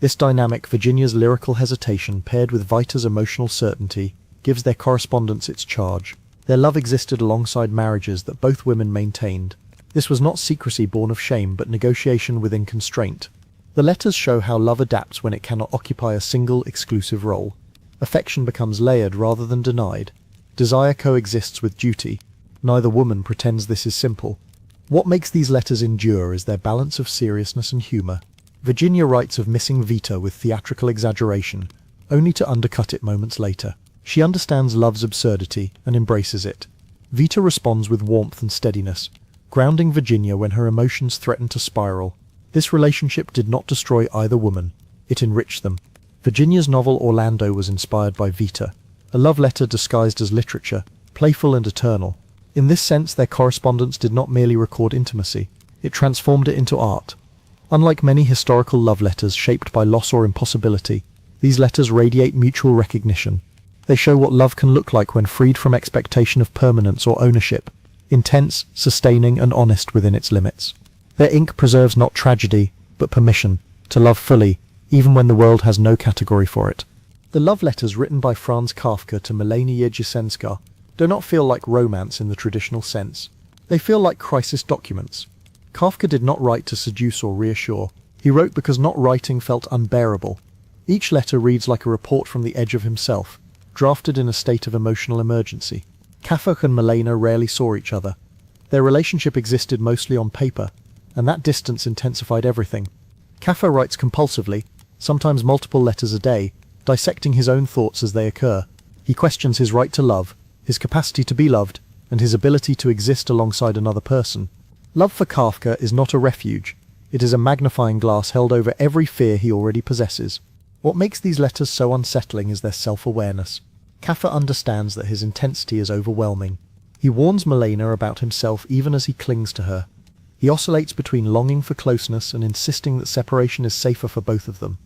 This dynamic, Virginia's lyrical hesitation paired with Vita's emotional certainty, gives their correspondence its charge. Their love existed alongside marriages that both women maintained. This was not secrecy born of shame, but negotiation within constraint. The letters show how love adapts when it cannot occupy a single, exclusive role. Affection becomes layered rather than denied. Desire coexists with duty. Neither woman pretends this is simple. What makes these letters endure is their balance of seriousness and humor. Virginia writes of missing Vita with theatrical exaggeration, only to undercut it moments later. She understands love's absurdity and embraces it. Vita responds with warmth and steadiness, grounding Virginia when her emotions threaten to spiral. This relationship did not destroy either woman. It enriched them. Virginia's novel Orlando was inspired by Vita, a love letter disguised as literature, playful and eternal. In this sense, their correspondence did not merely record intimacy, it transformed it into art. Unlike many historical love letters shaped by loss or impossibility, these letters radiate mutual recognition. They show what love can look like when freed from expectation of permanence or ownership, intense, sustaining, and honest within its limits. Their ink preserves not tragedy, but permission to love fully, even when the world has no category for it. The love letters written by Franz Kafka to Melanie Jedrzejewska do not feel like romance in the traditional sense. They feel like crisis documents. Kafka did not write to seduce or reassure. He wrote because not writing felt unbearable. Each letter reads like a report from the edge of himself, drafted in a state of emotional emergency. Kafka and Milena rarely saw each other. Their relationship existed mostly on paper, and that distance intensified everything. Kafka writes compulsively, sometimes multiple letters a day, dissecting his own thoughts as they occur. He questions his right to love, his capacity to be loved, and his ability to exist alongside another person. Love for Kafka is not a refuge. It is a magnifying glass held over every fear he already possesses. What makes these letters so unsettling is their self-awareness. Kafka understands that his intensity is overwhelming. He warns Milena about himself even as he clings to her. He oscillates between longing for closeness and insisting that separation is safer for both of them.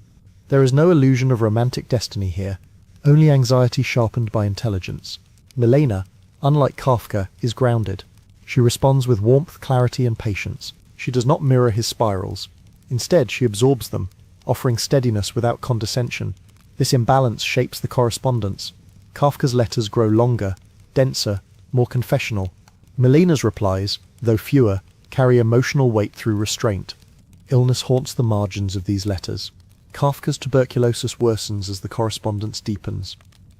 There is no illusion of romantic destiny here, only anxiety sharpened by intelligence. Milena, unlike Kafka, is grounded. She responds with warmth, clarity, and patience. She does not mirror his spirals. Instead, she absorbs them, offering steadiness without condescension. This imbalance shapes the correspondence. Kafka's letters grow longer, denser, more confessional. Milena's replies, though fewer, carry emotional weight through restraint. Illness haunts the margins of these letters. Kafka's tuberculosis worsens as the correspondence deepens.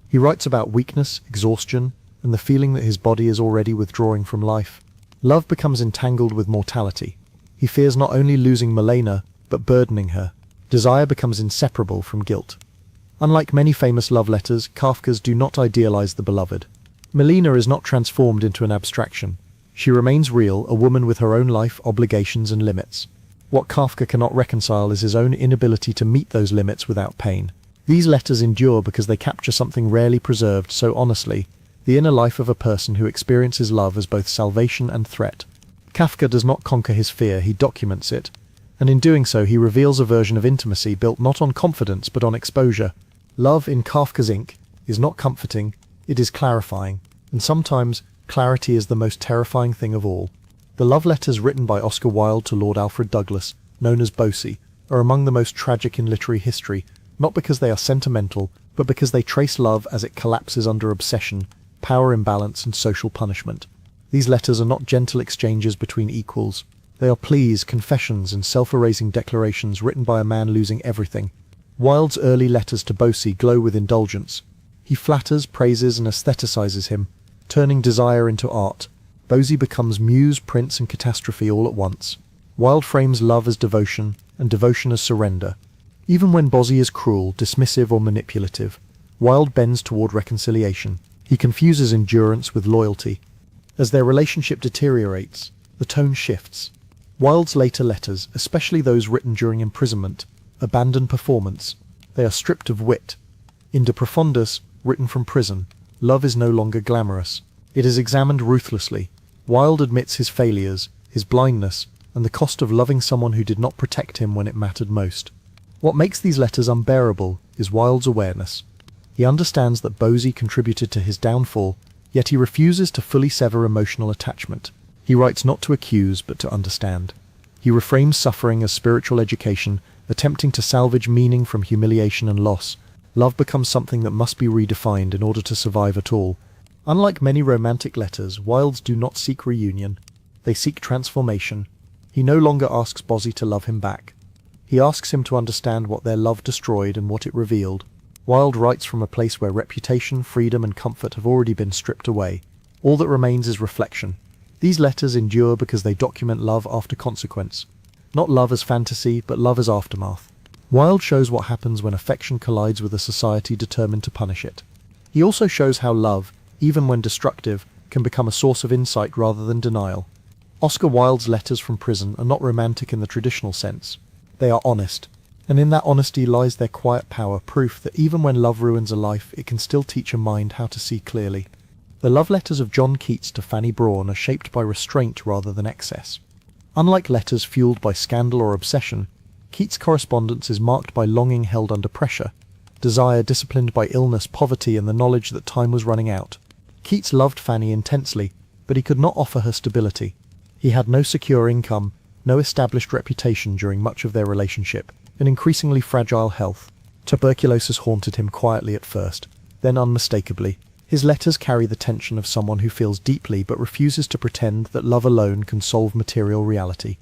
He writes about weakness, exhaustion, and the feeling that his body is already withdrawing from life. Love becomes entangled with mortality. He fears not only losing Milena, but burdening her. Desire becomes inseparable from guilt. Unlike many famous love letters, Kafka's do not idealize the beloved. Milena is not transformed into an abstraction. She remains real, a woman with her own life, obligations, and limits. What Kafka cannot reconcile is his own inability to meet those limits without pain. These letters endure because they capture something rarely preserved so honestly, the inner life of a person who experiences love as both salvation and threat. Kafka does not conquer his fear, he documents it, and in doing so he reveals a version of intimacy built not on confidence but on exposure. Love in Kafka's ink is not comforting, it is clarifying, and sometimes clarity is the most terrifying thing of all. The love letters written by Oscar Wilde to Lord Alfred Douglas, known as Bosie, are among the most tragic in literary history, not because they are sentimental, but because they trace love as it collapses under obsession, power imbalance, and social punishment. These letters are not gentle exchanges between equals. They are pleas, confessions, and self-erasing declarations written by a man losing everything. Wilde's early letters to Bosie glow with indulgence. He flatters, praises, and aestheticizes him, turning desire into art. Bosie becomes muse, prince, and catastrophe all at once. Wilde frames love as devotion, and devotion as surrender. Even when Bosie is cruel, dismissive, or manipulative, Wilde bends toward reconciliation. He confuses endurance with loyalty. As their relationship deteriorates, the tone shifts. Wilde's later letters, especially those written during imprisonment, abandon performance. They are stripped of wit. In De Profundis, written from prison, love is no longer glamorous. It is examined ruthlessly. Wilde admits his failures, his blindness, and the cost of loving someone who did not protect him when it mattered most. What makes these letters unbearable is Wilde's awareness. He understands that Bosie contributed to his downfall, yet he refuses to fully sever emotional attachment. He writes not to accuse, but to understand. He reframes suffering as spiritual education, attempting to salvage meaning from humiliation and loss. Love becomes something that must be redefined in order to survive at all. Unlike many romantic letters, Wilde's do not seek reunion. They seek transformation. He no longer asks Bosie to love him back. He asks him to understand what their love destroyed and what it revealed. Wilde writes from a place where reputation, freedom, and comfort have already been stripped away. All that remains is reflection. These letters endure because they document love after consequence. Not love as fantasy, but love as aftermath. Wilde shows what happens when affection collides with a society determined to punish it. He also shows how love, even when destructive, can become a source of insight rather than denial. Oscar Wilde's letters from prison are not romantic in the traditional sense. They are honest, and in that honesty lies their quiet power, proof that even when love ruins a life, it can still teach a mind how to see clearly. The love letters of John Keats to Fanny Brawne are shaped by restraint rather than excess. Unlike letters fueled by scandal or obsession, Keats' correspondence is marked by longing held under pressure, desire disciplined by illness, poverty, and the knowledge that time was running out. Keats loved Fanny intensely, but he could not offer her stability. He had no secure income, no established reputation during much of their relationship, and increasingly fragile health. Tuberculosis haunted him quietly at first, then unmistakably. His letters carry the tension of someone who feels deeply but refuses to pretend that love alone can solve material reality.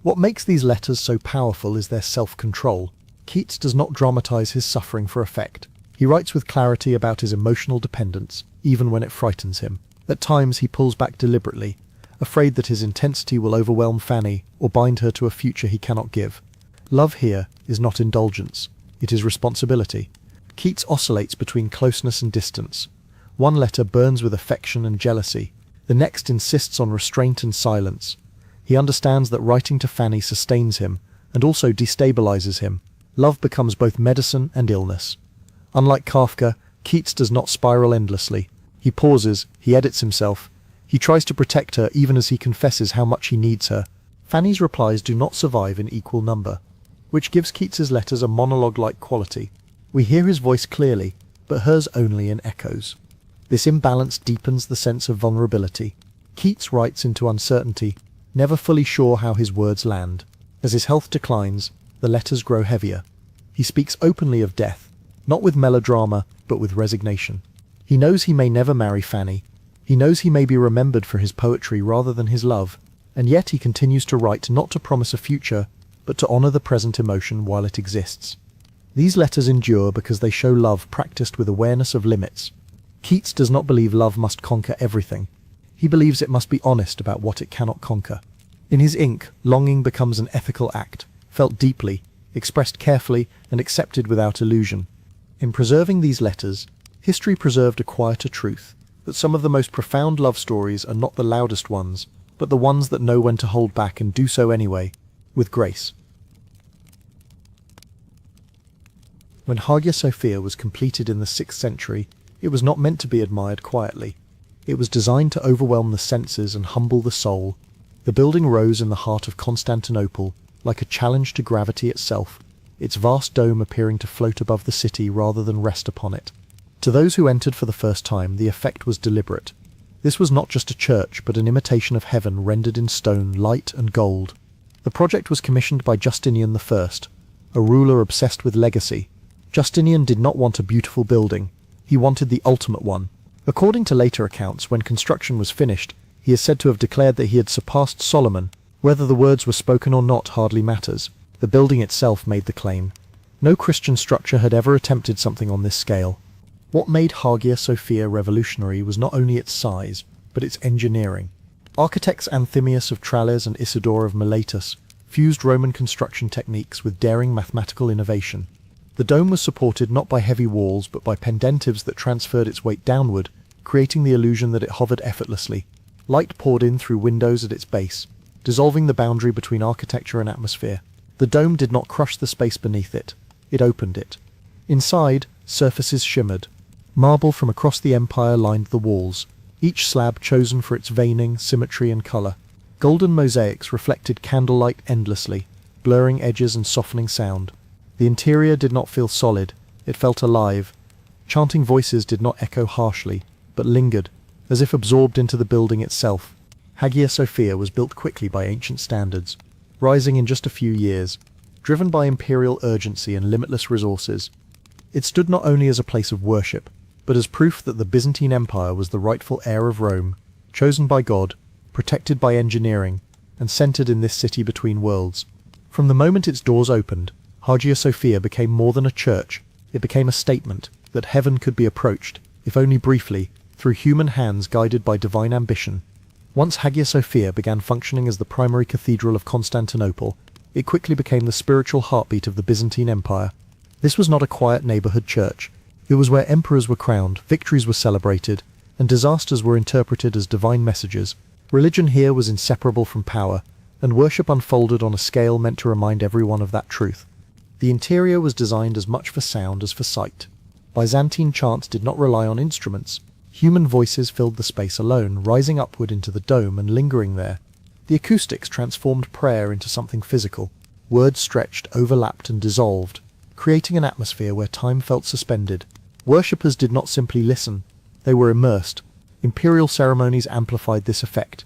What makes these letters so powerful is their self-control. Keats does not dramatize his suffering for effect. He writes with clarity about his emotional dependence, even when it frightens him. At times he pulls back deliberately, afraid that his intensity will overwhelm Fanny or bind her to a future he cannot give. Love here is not indulgence, it is responsibility. Keats oscillates between closeness and distance. One letter burns with affection and jealousy, the next insists on restraint and silence. He understands that writing to Fanny sustains him, and also destabilizes him. Love becomes both medicine and illness. Unlike Kafka, Keats does not spiral endlessly. He pauses, he edits himself. He tries to protect her even as he confesses how much he needs her. Fanny's replies do not survive in equal number, which gives Keats's letters a monologue-like quality. We hear his voice clearly, but hers only in echoes. This imbalance deepens the sense of vulnerability. Keats writes into uncertainty, never fully sure how his words land. As his health declines, the letters grow heavier. He speaks openly of death, not with melodrama, but with resignation. He knows he may never marry Fanny. He knows he may be remembered for his poetry rather than his love, and yet he continues to write not to promise a future, but to honor the present emotion while it exists. These letters endure because they show love practiced with awareness of limits. Keats does not believe love must conquer everything. He believes it must be honest about what it cannot conquer. In his ink, longing becomes an ethical act, felt deeply, expressed carefully, and accepted without illusion. In preserving these letters, history preserved a quieter truth, that some of the most profound love stories are not the loudest ones, but the ones that know when to hold back and do so anyway, with grace. When Hagia Sophia was completed in the 6th century, it was not meant to be admired quietly. It was designed to overwhelm the senses and humble the soul. The building rose in the heart of Constantinople, like a challenge to gravity itself, its vast dome appearing to float above the city rather than rest upon it. To those who entered for the first time, the effect was deliberate. This was not just a church, but an imitation of heaven rendered in stone, light and gold. The project was commissioned by Justinian I, a ruler obsessed with legacy. Justinian did not want a beautiful building. He wanted the ultimate one. According to later accounts, when construction was finished, he is said to have declared that he had surpassed Solomon. Whether the words were spoken or not hardly matters. The building itself made the claim. No Christian structure had ever attempted something on this scale. What made Hagia Sophia revolutionary was not only its size, but its engineering. Architects Anthemius of Tralles and Isidore of Miletus fused Roman construction techniques with daring mathematical innovation. The dome was supported not by heavy walls, but by pendentives that transferred its weight downward, creating the illusion that it hovered effortlessly. Light poured in through windows at its base, dissolving the boundary between architecture and atmosphere. The dome did not crush the space beneath it. It opened it. Inside, surfaces shimmered. Marble from across the empire lined the walls, each slab chosen for its veining, symmetry and color. Golden mosaics reflected candlelight endlessly, blurring edges and softening sound. The interior did not feel solid, it felt alive. Chanting voices did not echo harshly, but lingered, as if absorbed into the building itself. Hagia Sophia was built quickly by ancient standards, rising in just a few years, driven by imperial urgency and limitless resources. It stood not only as a place of worship, but as proof that the Byzantine Empire was the rightful heir of Rome, chosen by God, protected by engineering, and centered in this city between worlds. From the moment its doors opened, Hagia Sophia became more than a church. It became a statement that heaven could be approached, if only briefly, through human hands guided by divine ambition. Once Hagia Sophia began functioning as the primary cathedral of Constantinople, it quickly became the spiritual heartbeat of the Byzantine Empire. This was not a quiet neighborhood church. It was where emperors were crowned, victories were celebrated, and disasters were interpreted as divine messages. Religion here was inseparable from power, and worship unfolded on a scale meant to remind everyone of that truth. The interior was designed as much for sound as for sight. Byzantine chants did not rely on instruments. Human voices filled the space alone, rising upward into the dome and lingering there. The acoustics transformed prayer into something physical. Words stretched, overlapped and dissolved, creating an atmosphere where time felt suspended. Worshippers did not simply listen, they were immersed. Imperial ceremonies amplified this effect.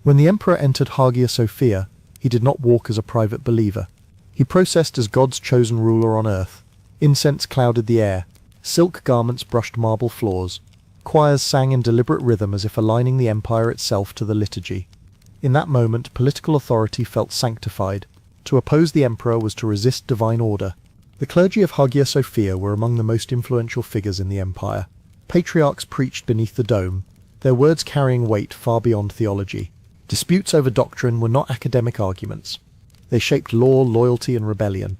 When the emperor entered Hagia Sophia, he did not walk as a private believer. He processed as God's chosen ruler on earth. Incense clouded the air. Silk garments brushed marble floors. Choirs sang in deliberate rhythm as if aligning the empire itself to the liturgy. In that moment, political authority felt sanctified. To oppose the emperor was to resist divine order. The clergy of Hagia Sophia were among the most influential figures in the empire. Patriarchs preached beneath the dome, their words carrying weight far beyond theology. Disputes over doctrine were not academic arguments. They shaped law, loyalty, and rebellion.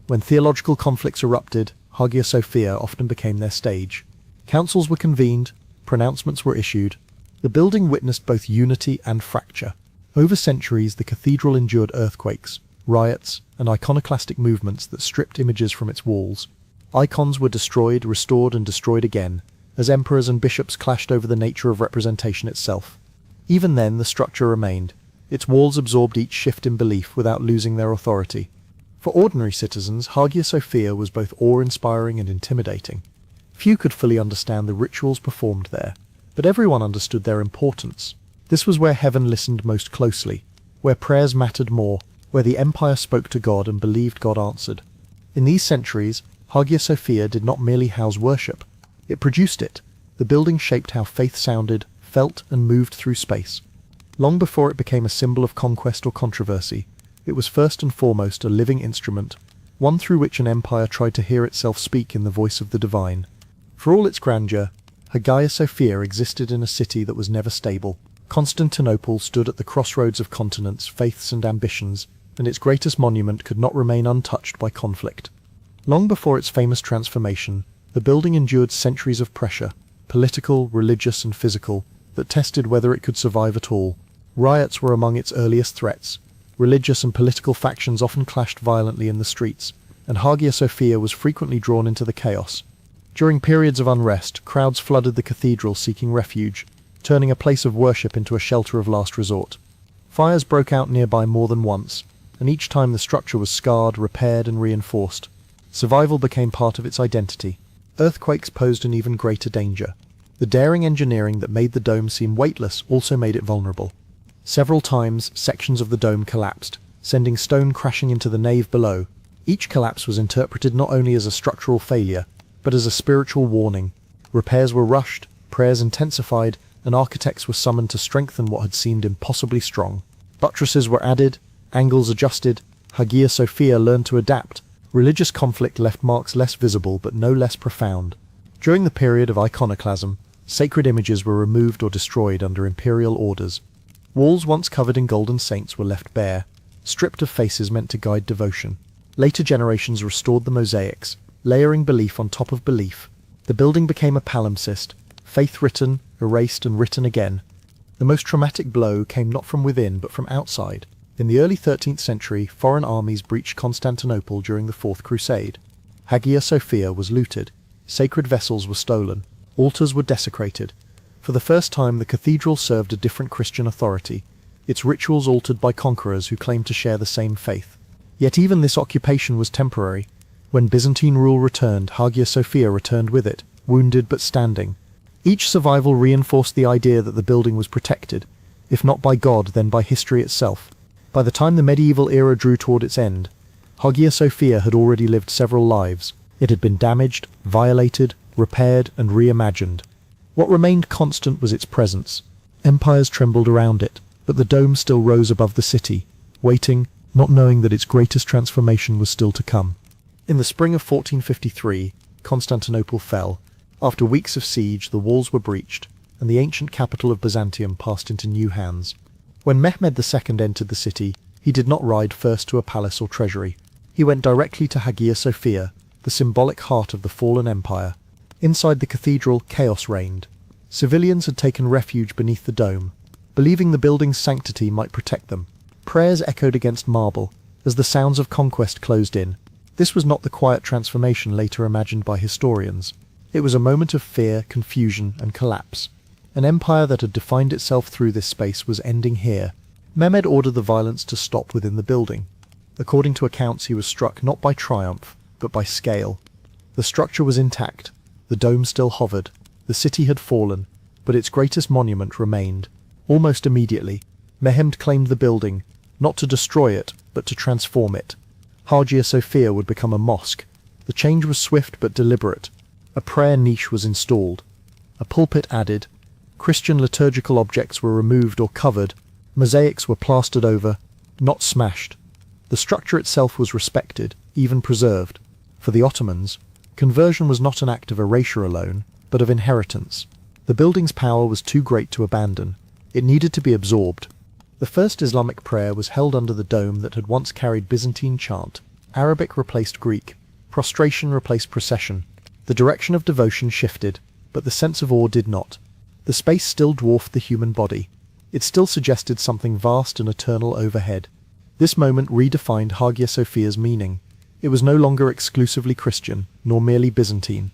When theological conflicts erupted, Hagia Sophia often became their stage. Councils were convened, pronouncements were issued. The building witnessed both unity and fracture. Over centuries, the cathedral endured earthquakes, riots, and iconoclastic movements that stripped images from its walls. Icons were destroyed, restored, and destroyed again, as emperors and bishops clashed over the nature of representation itself. Even then, the structure remained. Its walls absorbed each shift in belief without losing their authority. For ordinary citizens, Hagia Sophia was both awe-inspiring and intimidating. Few could fully understand the rituals performed there, but everyone understood their importance. This was where heaven listened most closely, where prayers mattered more, where the empire spoke to God and believed God answered. In these centuries, Hagia Sophia did not merely house worship. It produced it. The building shaped how faith sounded, felt, and moved through space. Long before it became a symbol of conquest or controversy, it was first and foremost a living instrument, one through which an empire tried to hear itself speak in the voice of the divine. For all its grandeur, Hagia Sophia existed in a city that was never stable. Constantinople stood at the crossroads of continents, faiths, and ambitions, and its greatest monument could not remain untouched by conflict. Long before its famous transformation, the building endured centuries of pressure, political, religious, and physical, that tested whether it could survive at all. Riots were among its earliest threats. Religious and political factions often clashed violently in the streets, and Hagia Sophia was frequently drawn into the chaos. During periods of unrest, crowds flooded the cathedral seeking refuge, turning a place of worship into a shelter of last resort. Fires broke out nearby more than once, and each time the structure was scarred, repaired, and reinforced. Survival became part of its identity. Earthquakes posed an even greater danger. The daring engineering that made the dome seem weightless also made it vulnerable. Several times, sections of the dome collapsed, sending stone crashing into the nave below. Each collapse was interpreted not only as a structural failure, but as a spiritual warning. Repairs were rushed, prayers intensified, and architects were summoned to strengthen what had seemed impossibly strong. Buttresses were added, angles adjusted. Hagia Sophia learned to adapt. Religious conflict left marks less visible but no less profound. During the period of iconoclasm, sacred images were removed or destroyed under imperial orders. Walls once covered in golden saints were left bare, stripped of faces meant to guide devotion. Later generations restored the mosaics, layering belief on top of belief. The building became a palimpsest, faith written, erased, and written again. The most traumatic blow came not from within but from outside. In the early 13th century, foreign armies breached Constantinople during the Fourth Crusade. Hagia Sophia was looted, sacred vessels were stolen, altars were desecrated. For the first time, the cathedral served a different Christian authority, its rituals altered by conquerors who claimed to share the same faith. Yet even this occupation was temporary. When Byzantine rule returned, Hagia Sophia returned with it, wounded but standing. Each survival reinforced the idea that the building was protected, if not by God, then by history itself. By the time the medieval era drew toward its end, Hagia Sophia had already lived several lives. It had been damaged, violated, repaired, and reimagined. What remained constant was its presence. Empires trembled around it, but the dome still rose above the city, waiting, not knowing that its greatest transformation was still to come. In the spring of 1453, Constantinople fell. After weeks of siege, the walls were breached, and the ancient capital of Byzantium passed into new hands. When Mehmed II entered the city, he did not ride first to a palace or treasury. He went directly to Hagia Sophia, the symbolic heart of the fallen empire. Inside the cathedral, chaos reigned. Civilians had taken refuge beneath the dome, believing the building's sanctity might protect them. Prayers echoed against marble, as the sounds of conquest closed in. This was not the quiet transformation later imagined by historians. It was a moment of fear, confusion, and collapse. An empire that had defined itself through this space was ending here. Mehmed ordered the violence to stop within the building. According to accounts, he was struck not by triumph, but by scale. The structure was intact. The dome still hovered. The city had fallen, but its greatest monument remained. Almost immediately, Mehmed claimed the building, not to destroy it, but to transform it. Hagia Sophia would become a mosque. The change was swift but deliberate. A prayer niche was installed. A pulpit added. Christian liturgical objects were removed or covered. Mosaics were plastered over, not smashed. The structure itself was respected, even preserved. For the Ottomans, conversion was not an act of erasure alone, but of inheritance. The building's power was too great to abandon. It needed to be absorbed. The first Islamic prayer was held under the dome that had once carried Byzantine chant. Arabic replaced Greek. Prostration replaced procession. The direction of devotion shifted, but the sense of awe did not. The space still dwarfed the human body. It still suggested something vast and eternal overhead. This moment redefined Hagia Sophia's meaning. It was no longer exclusively Christian, nor merely Byzantine.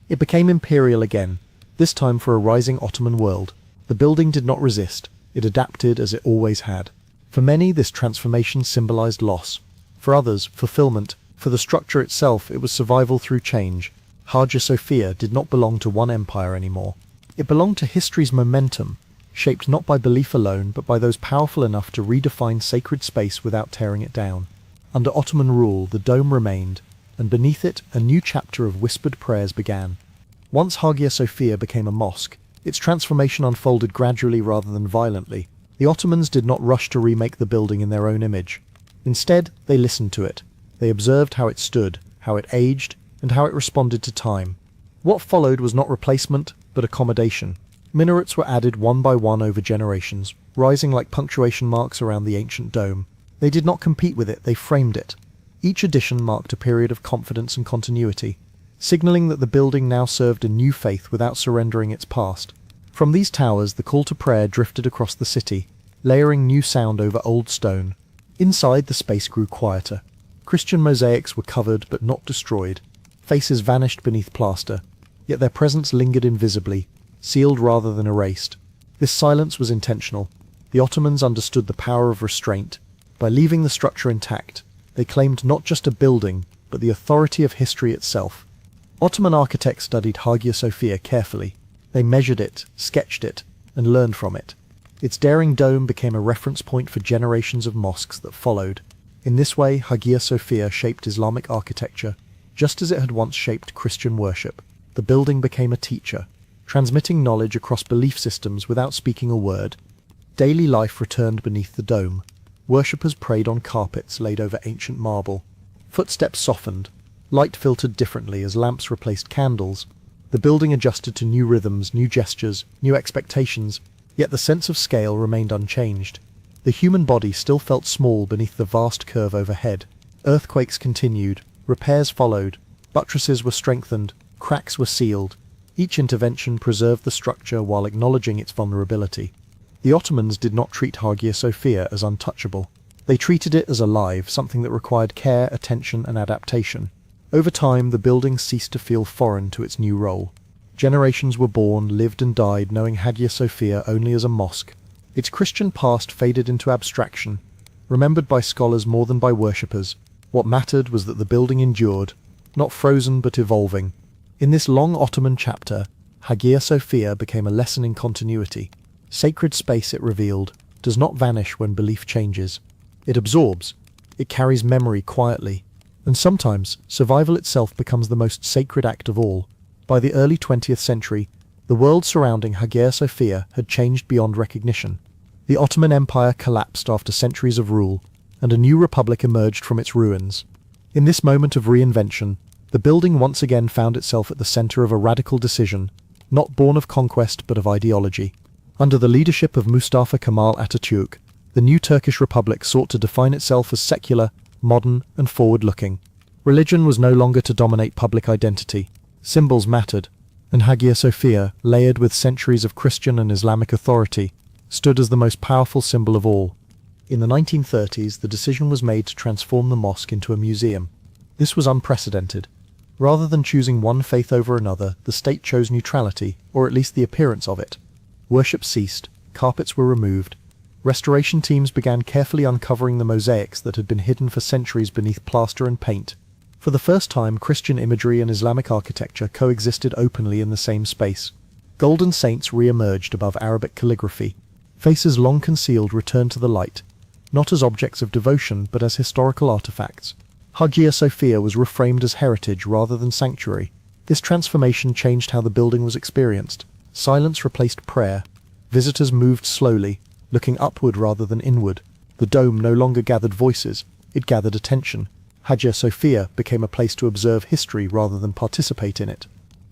It became imperial again, this time for a rising Ottoman world. The building did not resist. It adapted as it always had. For many, this transformation symbolized loss. For others, fulfillment. For the structure itself, it was survival through change. Hagia Sophia did not belong to one empire anymore. It belonged to history's momentum, shaped not by belief alone, but by those powerful enough to redefine sacred space without tearing it down. Under Ottoman rule, the dome remained, and beneath it, a new chapter of whispered prayers began. Once Hagia Sophia became a mosque, its transformation unfolded gradually rather than violently. The Ottomans did not rush to remake the building in their own image. Instead, they listened to it. They observed how it stood, how it aged, and how it responded to time. What followed was not replacement, but accommodation. Minarets were added one by one over generations, rising like punctuation marks around the ancient dome. They did not compete with it, they framed it. Each addition marked a period of confidence and continuity, signaling that the building now served a new faith without surrendering its past. From these towers, the call to prayer drifted across the city, layering new sound over old stone. Inside, the space grew quieter. Christian mosaics were covered but not destroyed. Faces vanished beneath plaster, yet their presence lingered invisibly, sealed rather than erased. This silence was intentional. The Ottomans understood the power of restraint. By leaving the structure intact, they claimed not just a building, but the authority of history itself. Ottoman architects studied Hagia Sophia carefully. They measured it, sketched it, and learned from it. Its daring dome became a reference point for generations of mosques that followed. In this way, Hagia Sophia shaped Islamic architecture, just as it had once shaped Christian worship. The building became a teacher, transmitting knowledge across belief systems without speaking a word. Daily life returned beneath the dome. Worshippers prayed on carpets laid over ancient marble. Footsteps softened. Light filtered differently as lamps replaced candles. The building adjusted to new rhythms, new gestures, new expectations, yet the sense of scale remained unchanged. The human body still felt small beneath the vast curve overhead. Earthquakes continued. Repairs followed. Buttresses were strengthened. Cracks were sealed. Each intervention preserved the structure while acknowledging its vulnerability. The Ottomans did not treat Hagia Sophia as untouchable. They treated it as alive, something that required care, attention, and adaptation. Over time, the building ceased to feel foreign to its new role. Generations were born, lived and died knowing Hagia Sophia only as a mosque. Its Christian past faded into abstraction, remembered by scholars more than by worshippers. What mattered was that the building endured, not frozen but evolving. In this long Ottoman chapter, Hagia Sophia became a lesson in continuity. Sacred space, it revealed, does not vanish when belief changes. It absorbs. It carries memory quietly. And sometimes, survival itself becomes the most sacred act of all. By the early 20th century, the world surrounding Hagia Sophia had changed beyond recognition. The Ottoman Empire collapsed after centuries of rule, and a new republic emerged from its ruins. In this moment of reinvention, the building once again found itself at the center of a radical decision, not born of conquest but of ideology. Under the leadership of Mustafa Kemal Atatürk, the new Turkish Republic sought to define itself as secular, modern, and forward-looking. Religion was no longer to dominate public identity. Symbols mattered, and Hagia Sophia, layered with centuries of Christian and Islamic authority, stood as the most powerful symbol of all. In the 1930s, the decision was made to transform the mosque into a museum. This was unprecedented. Rather than choosing one faith over another, the state chose neutrality, or at least the appearance of it. Worship ceased, carpets were removed. Restoration teams began carefully uncovering the mosaics that had been hidden for centuries beneath plaster and paint. For the first time, Christian imagery and Islamic architecture coexisted openly in the same space. Golden saints re-emerged above Arabic calligraphy. Faces long concealed returned to the light, not as objects of devotion, but as historical artifacts. Hagia Sophia was reframed as heritage rather than sanctuary. This transformation changed how the building was experienced. Silence replaced prayer. Visitors moved slowly, looking upward rather than inward. The dome no longer gathered voices, it gathered attention. Hagia Sophia became a place to observe history rather than participate in it.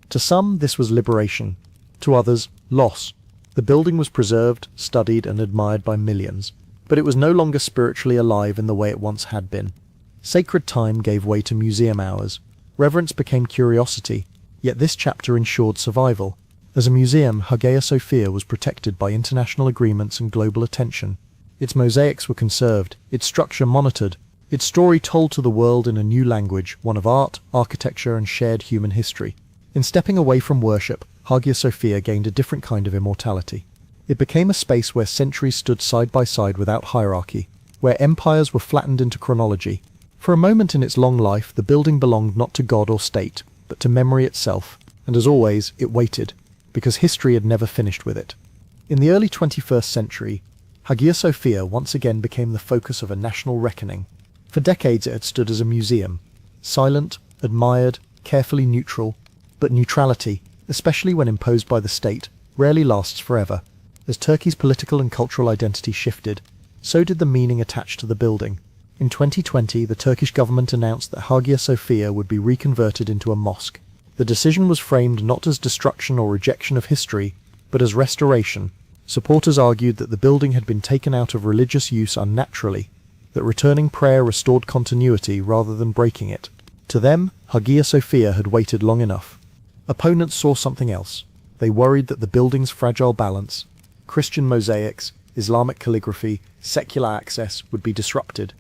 To some, this was liberation. To others, loss. The building was preserved, studied, and admired by millions, but it was no longer spiritually alive in the way it once had been. Sacred time gave way to museum hours. Reverence became curiosity, yet this chapter ensured survival. As a museum, Hagia Sophia was protected by international agreements and global attention. Its mosaics were conserved, its structure monitored, its story told to the world in a new language, one of art, architecture, and shared human history. In stepping away from worship, Hagia Sophia gained a different kind of immortality. It became a space where centuries stood side by side without hierarchy, where empires were flattened into chronology. For a moment in its long life, the building belonged not to God or state, but to memory itself, and as always, it waited, because history had never finished with it. In the early 21st century, Hagia Sophia once again became the focus of a national reckoning. For decades it had stood as a museum, silent, admired, carefully neutral, but neutrality, especially when imposed by the state, rarely lasts forever. As Turkey's political and cultural identity shifted, so did the meaning attached to the building. In 2020, the Turkish government announced that Hagia Sophia would be reconverted into a mosque. The decision was framed not as destruction or rejection of history, but as restoration. Supporters argued that the building had been taken out of religious use unnaturally, that returning prayer restored continuity rather than breaking it. To them, Hagia Sophia had waited long enough. Opponents saw something else. They worried that the building's fragile balance, Christian mosaics, Islamic calligraphy, secular access, would be disrupted.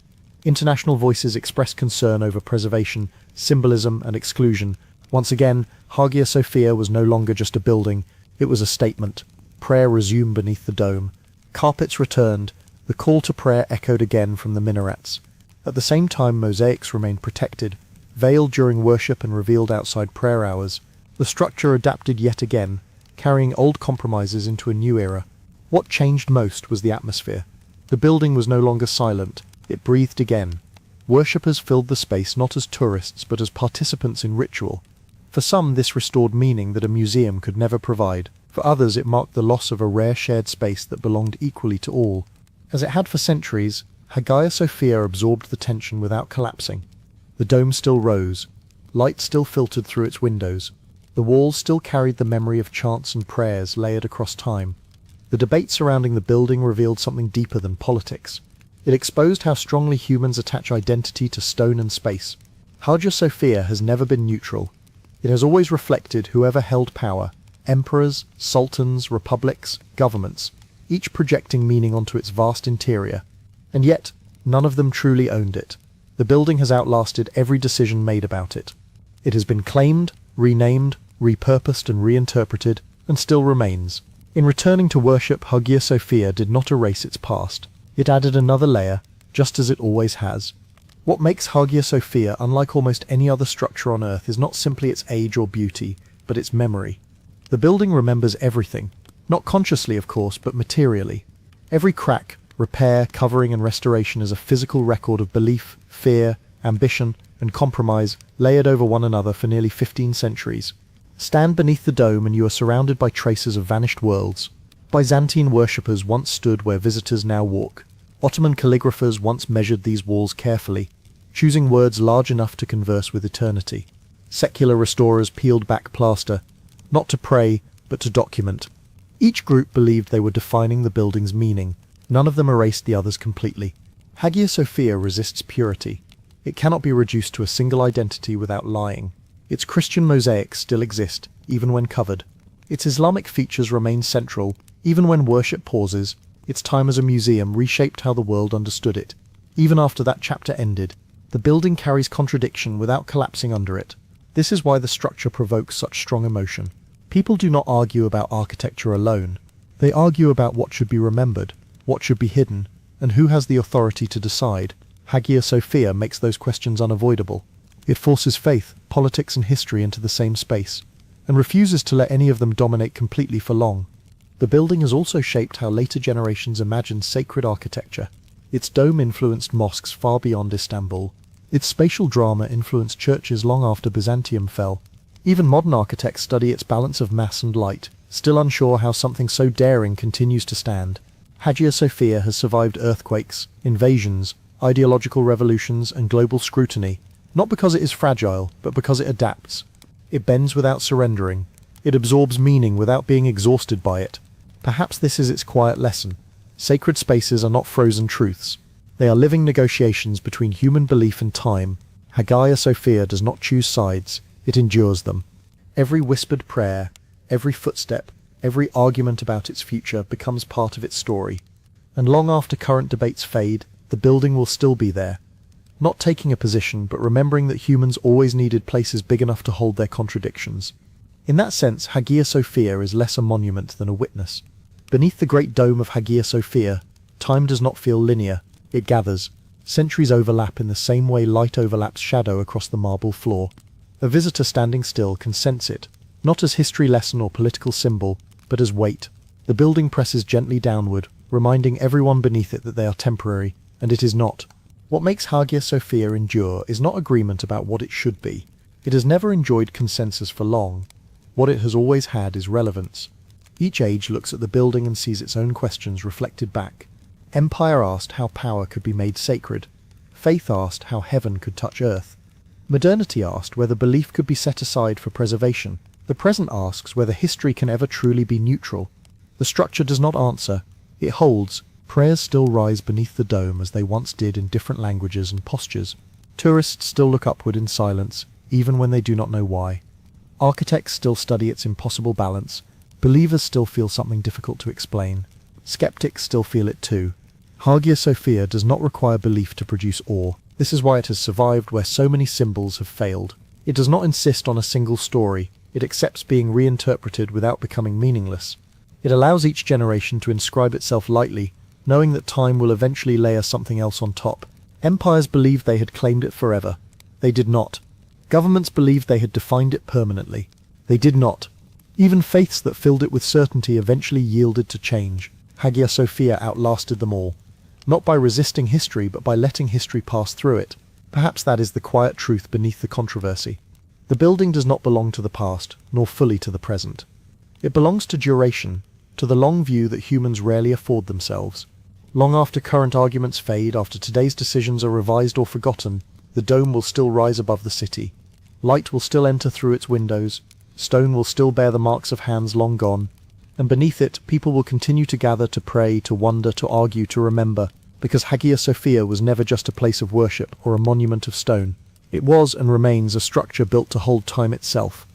International voices expressed concern over preservation, symbolism, and exclusion. Once again, Hagia Sophia was no longer just a building, it was a statement. Prayer resumed beneath the dome. Carpets returned. The call to prayer echoed again from the minarets. At the same time, mosaics remained protected, veiled during worship and revealed outside prayer hours. The structure adapted yet again, carrying old compromises into a new era. What changed most was the atmosphere. The building was no longer silent, it breathed again. Worshippers filled the space not as tourists but as participants in ritual. For some, this restored meaning that a museum could never provide. For others, it marked the loss of a rare shared space that belonged equally to all. As it had for centuries, Hagia Sophia absorbed the tension without collapsing. The dome still rose. Light still filtered through its windows. The walls still carried the memory of chants and prayers layered across time. The debate surrounding the building revealed something deeper than politics. It exposed how strongly humans attach identity to stone and space. Hagia Sophia has never been neutral. It has always reflected whoever held power: emperors, sultans, republics, governments, each projecting meaning onto its vast interior. And yet, none of them truly owned it. The building has outlasted every decision made about it. It has been claimed, renamed, repurposed and reinterpreted, and still remains. In returning to worship, Hagia Sophia did not erase its past. It added another layer, just as it always has. What makes Hagia Sophia unlike almost any other structure on Earth is not simply its age or beauty, but its memory. The building remembers everything, not consciously of course, but materially. Every crack, repair, covering and restoration is a physical record of belief, fear, ambition, and compromise layered over one another for nearly 15 centuries. Stand beneath the dome and you are surrounded by traces of vanished worlds. Byzantine worshippers once stood where visitors now walk. Ottoman calligraphers once measured these walls carefully, choosing words large enough to converse with eternity. Secular restorers peeled back plaster, not to pray, but to document. Each group believed they were defining the building's meaning. None of them erased the others completely. Hagia Sophia resists purity. It cannot be reduced to a single identity without lying. Its Christian mosaics still exist, even when covered. Its Islamic features remain central, even when worship pauses. Its time as a museum reshaped how the world understood it. Even after that chapter ended, the building carries contradiction without collapsing under it. This is why the structure provokes such strong emotion. People do not argue about architecture alone. They argue about what should be remembered, what should be hidden, and who has the authority to decide. Hagia Sophia makes those questions unavoidable. It forces faith, politics and history into the same space, and refuses to let any of them dominate completely for long. The building has also shaped how later generations imagined sacred architecture. Its dome influenced mosques far beyond Istanbul. Its spatial drama influenced churches long after Byzantium fell. Even modern architects study its balance of mass and light, still unsure how something so daring continues to stand. Hagia Sophia has survived earthquakes, invasions, ideological revolutions, and global scrutiny, not because it is fragile, but because it adapts. It bends without surrendering. It absorbs meaning without being exhausted by it. Perhaps this is its quiet lesson. Sacred spaces are not frozen truths. They are living negotiations between human belief and time. Hagia Sophia does not choose sides, it endures them. Every whispered prayer, every footstep, every argument about its future becomes part of its story. And long after current debates fade, the building will still be there. Not taking a position, but remembering that humans always needed places big enough to hold their contradictions. In that sense, Hagia Sophia is less a monument than a witness. Beneath the great dome of Hagia Sophia, time does not feel linear, it gathers. Centuries overlap in the same way light overlaps shadow across the marble floor. A visitor standing still can sense it, not as history lesson or political symbol, but as weight. The building presses gently downward, reminding everyone beneath it that they are temporary, and it is not. What makes Hagia Sophia endure is not agreement about what it should be. It has never enjoyed consensus for long. What it has always had is relevance. Each age looks at the building and sees its own questions reflected back. Empire asked how power could be made sacred. Faith asked how heaven could touch earth. Modernity asked whether belief could be set aside for preservation. The present asks whether history can ever truly be neutral. The structure does not answer. It holds. Prayers still rise beneath the dome as they once did in different languages and postures. Tourists still look upward in silence, even when they do not know why. Architects still study its impossible balance. Believers still feel something difficult to explain. Skeptics still feel it too. Hagia Sophia does not require belief to produce awe. This is why it has survived where so many symbols have failed. It does not insist on a single story. It accepts being reinterpreted without becoming meaningless. It allows each generation to inscribe itself lightly, knowing that time will eventually layer something else on top. Empires believed they had claimed it forever. They did not. Governments believed they had defined it permanently. They did not. Even faiths that filled it with certainty eventually yielded to change. Hagia Sophia outlasted them all. Not by resisting history, but by letting history pass through it. Perhaps that is the quiet truth beneath the controversy. The building does not belong to the past, nor fully to the present. It belongs to duration, to the long view that humans rarely afford themselves. Long after current arguments fade, after today's decisions are revised or forgotten, the dome will still rise above the city. Light will still enter through its windows, stone will still bear the marks of hands long gone, and beneath it people will continue to gather, to pray, to wonder, to argue, to remember, because Hagia Sophia was never just a place of worship or a monument of stone. It was and remains a structure built to hold time itself.